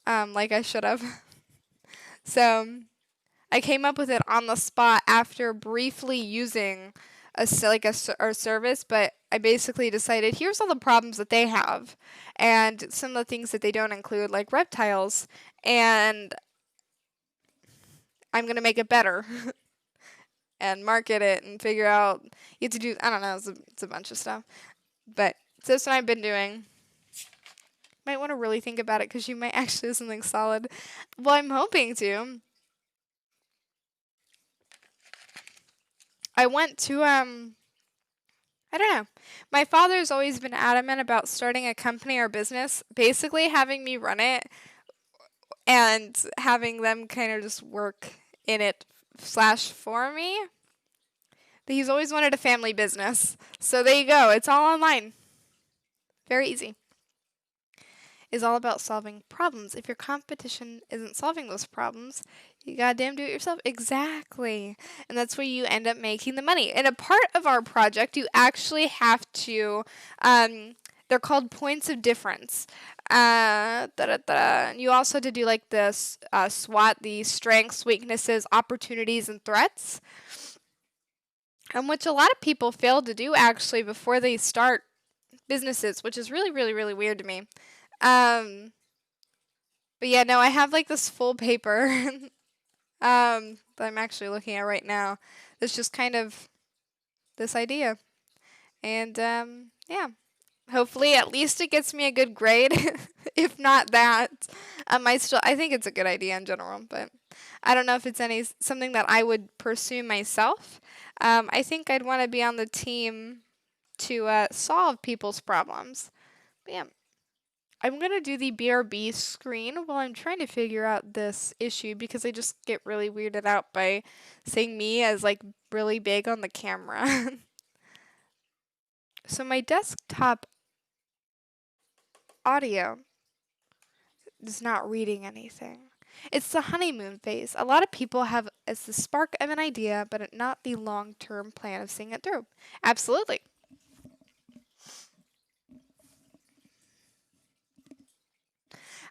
like I should have. So I came up with it on the spot after briefly using a service, but I basically decided here's all the problems that they have and some of the things that they don't include, like reptiles, and I'm going to make it better and market it and figure out, you have to do, I don't know, it's a bunch of stuff. But so that's what I've been doing. Might want to really think about it because you might actually do something solid. Well, I'm hoping to. I went to, I don't know. My father's always been adamant about starting a company or business, basically having me run it and having them kind of just work in it / for me. But he's always wanted a family business. So there you go. It's all online. Very easy. It's all about solving problems. If your competition isn't solving those problems, you goddamn do it yourself. Exactly. And that's where you end up making the money. And a part of our project, you actually have to, they're called points of difference. You also have to do like this SWOT, the strengths, weaknesses, opportunities, and threats. Which a lot of people fail to do actually before they start businesses, which is really, really, really weird to me. But yeah, no, I have like this full paper that I'm actually looking at right now. That's just kind of this idea. And yeah, hopefully at least it gets me a good grade. If not that, I think it's a good idea in general, but I don't know if it's something that I would pursue myself. I think I'd want to be on the team to solve people's problems. But yeah. I'm going to do the BRB screen while I'm trying to figure out this issue because I just get really weirded out by seeing me as like really big on the camera. So my desktop audio is not reading anything. It's the honeymoon phase. A lot of people have it's the spark of an idea, but not the long-term plan of seeing it through. Absolutely.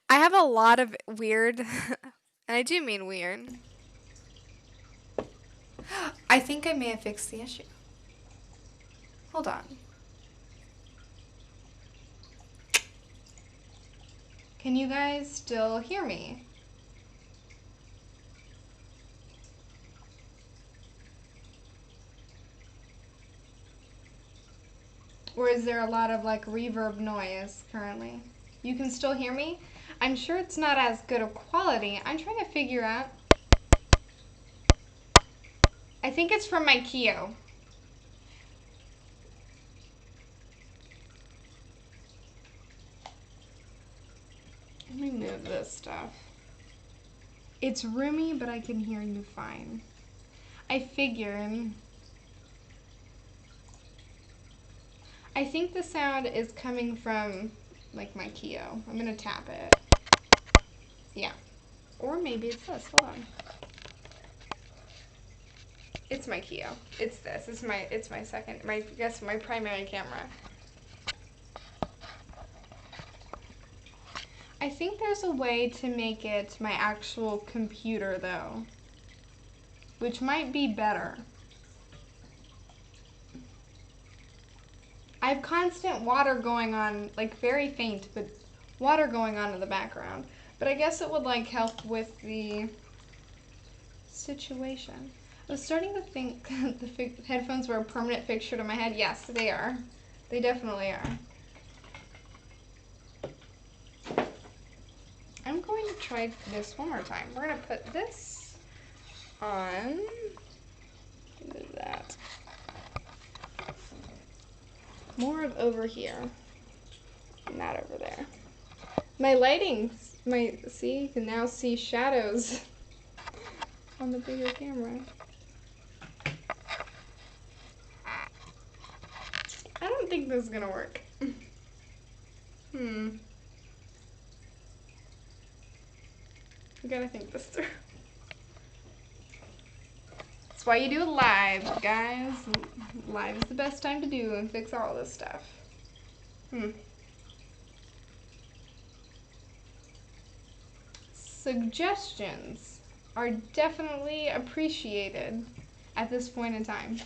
I have a lot of weird, and I do mean weird. I think I may have fixed the issue. Hold on. Can you guys still hear me? Or is there a lot of like reverb noise currently? You can still hear me? I'm sure it's not as good of quality. I'm trying to figure out. I think it's from my Keo. Let me move this stuff. It's roomy, but I can hear you fine. I figured. I think the sound is coming from like my Keo. I'm gonna tap it. Yeah. Or maybe it's this. Hold on. It's my Keo. It's this. It's my second, I guess my primary camera. I think there's a way to make it my actual computer though, which might be better. I have constant water going on, like very faint, but water going on in the background. But I guess it would like help with the situation. I was starting to think the headphones were a permanent fixture to my head. Yes, they are. They definitely are. I'm going to try this one more time. We're going to put this on. Move that. More of over here, not over there. My lighting, see, you can now see shadows on the bigger camera. I don't think this is gonna work. We gotta think this through. That's why you do it live, guys. Live is the best time to do and fix all this stuff. Suggestions are definitely appreciated at this point in time.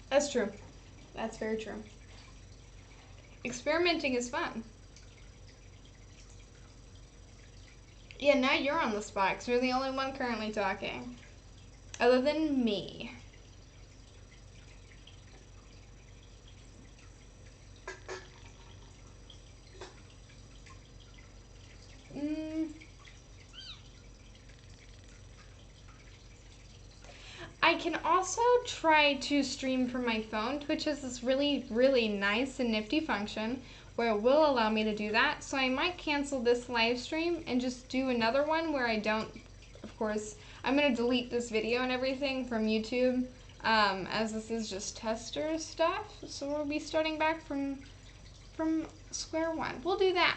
That's true. That's very true. Experimenting is fun. Yeah, now you're on the spot because you're the only one currently talking. Other than me. I can also try to stream from my phone. Twitch has this really, really nice and nifty function where it will allow me to do that. So I might cancel this live stream and just do another one where I don't, of course, I'm going to delete this video and everything from YouTube as this is just tester stuff. So we'll be starting back from square one. We'll do that.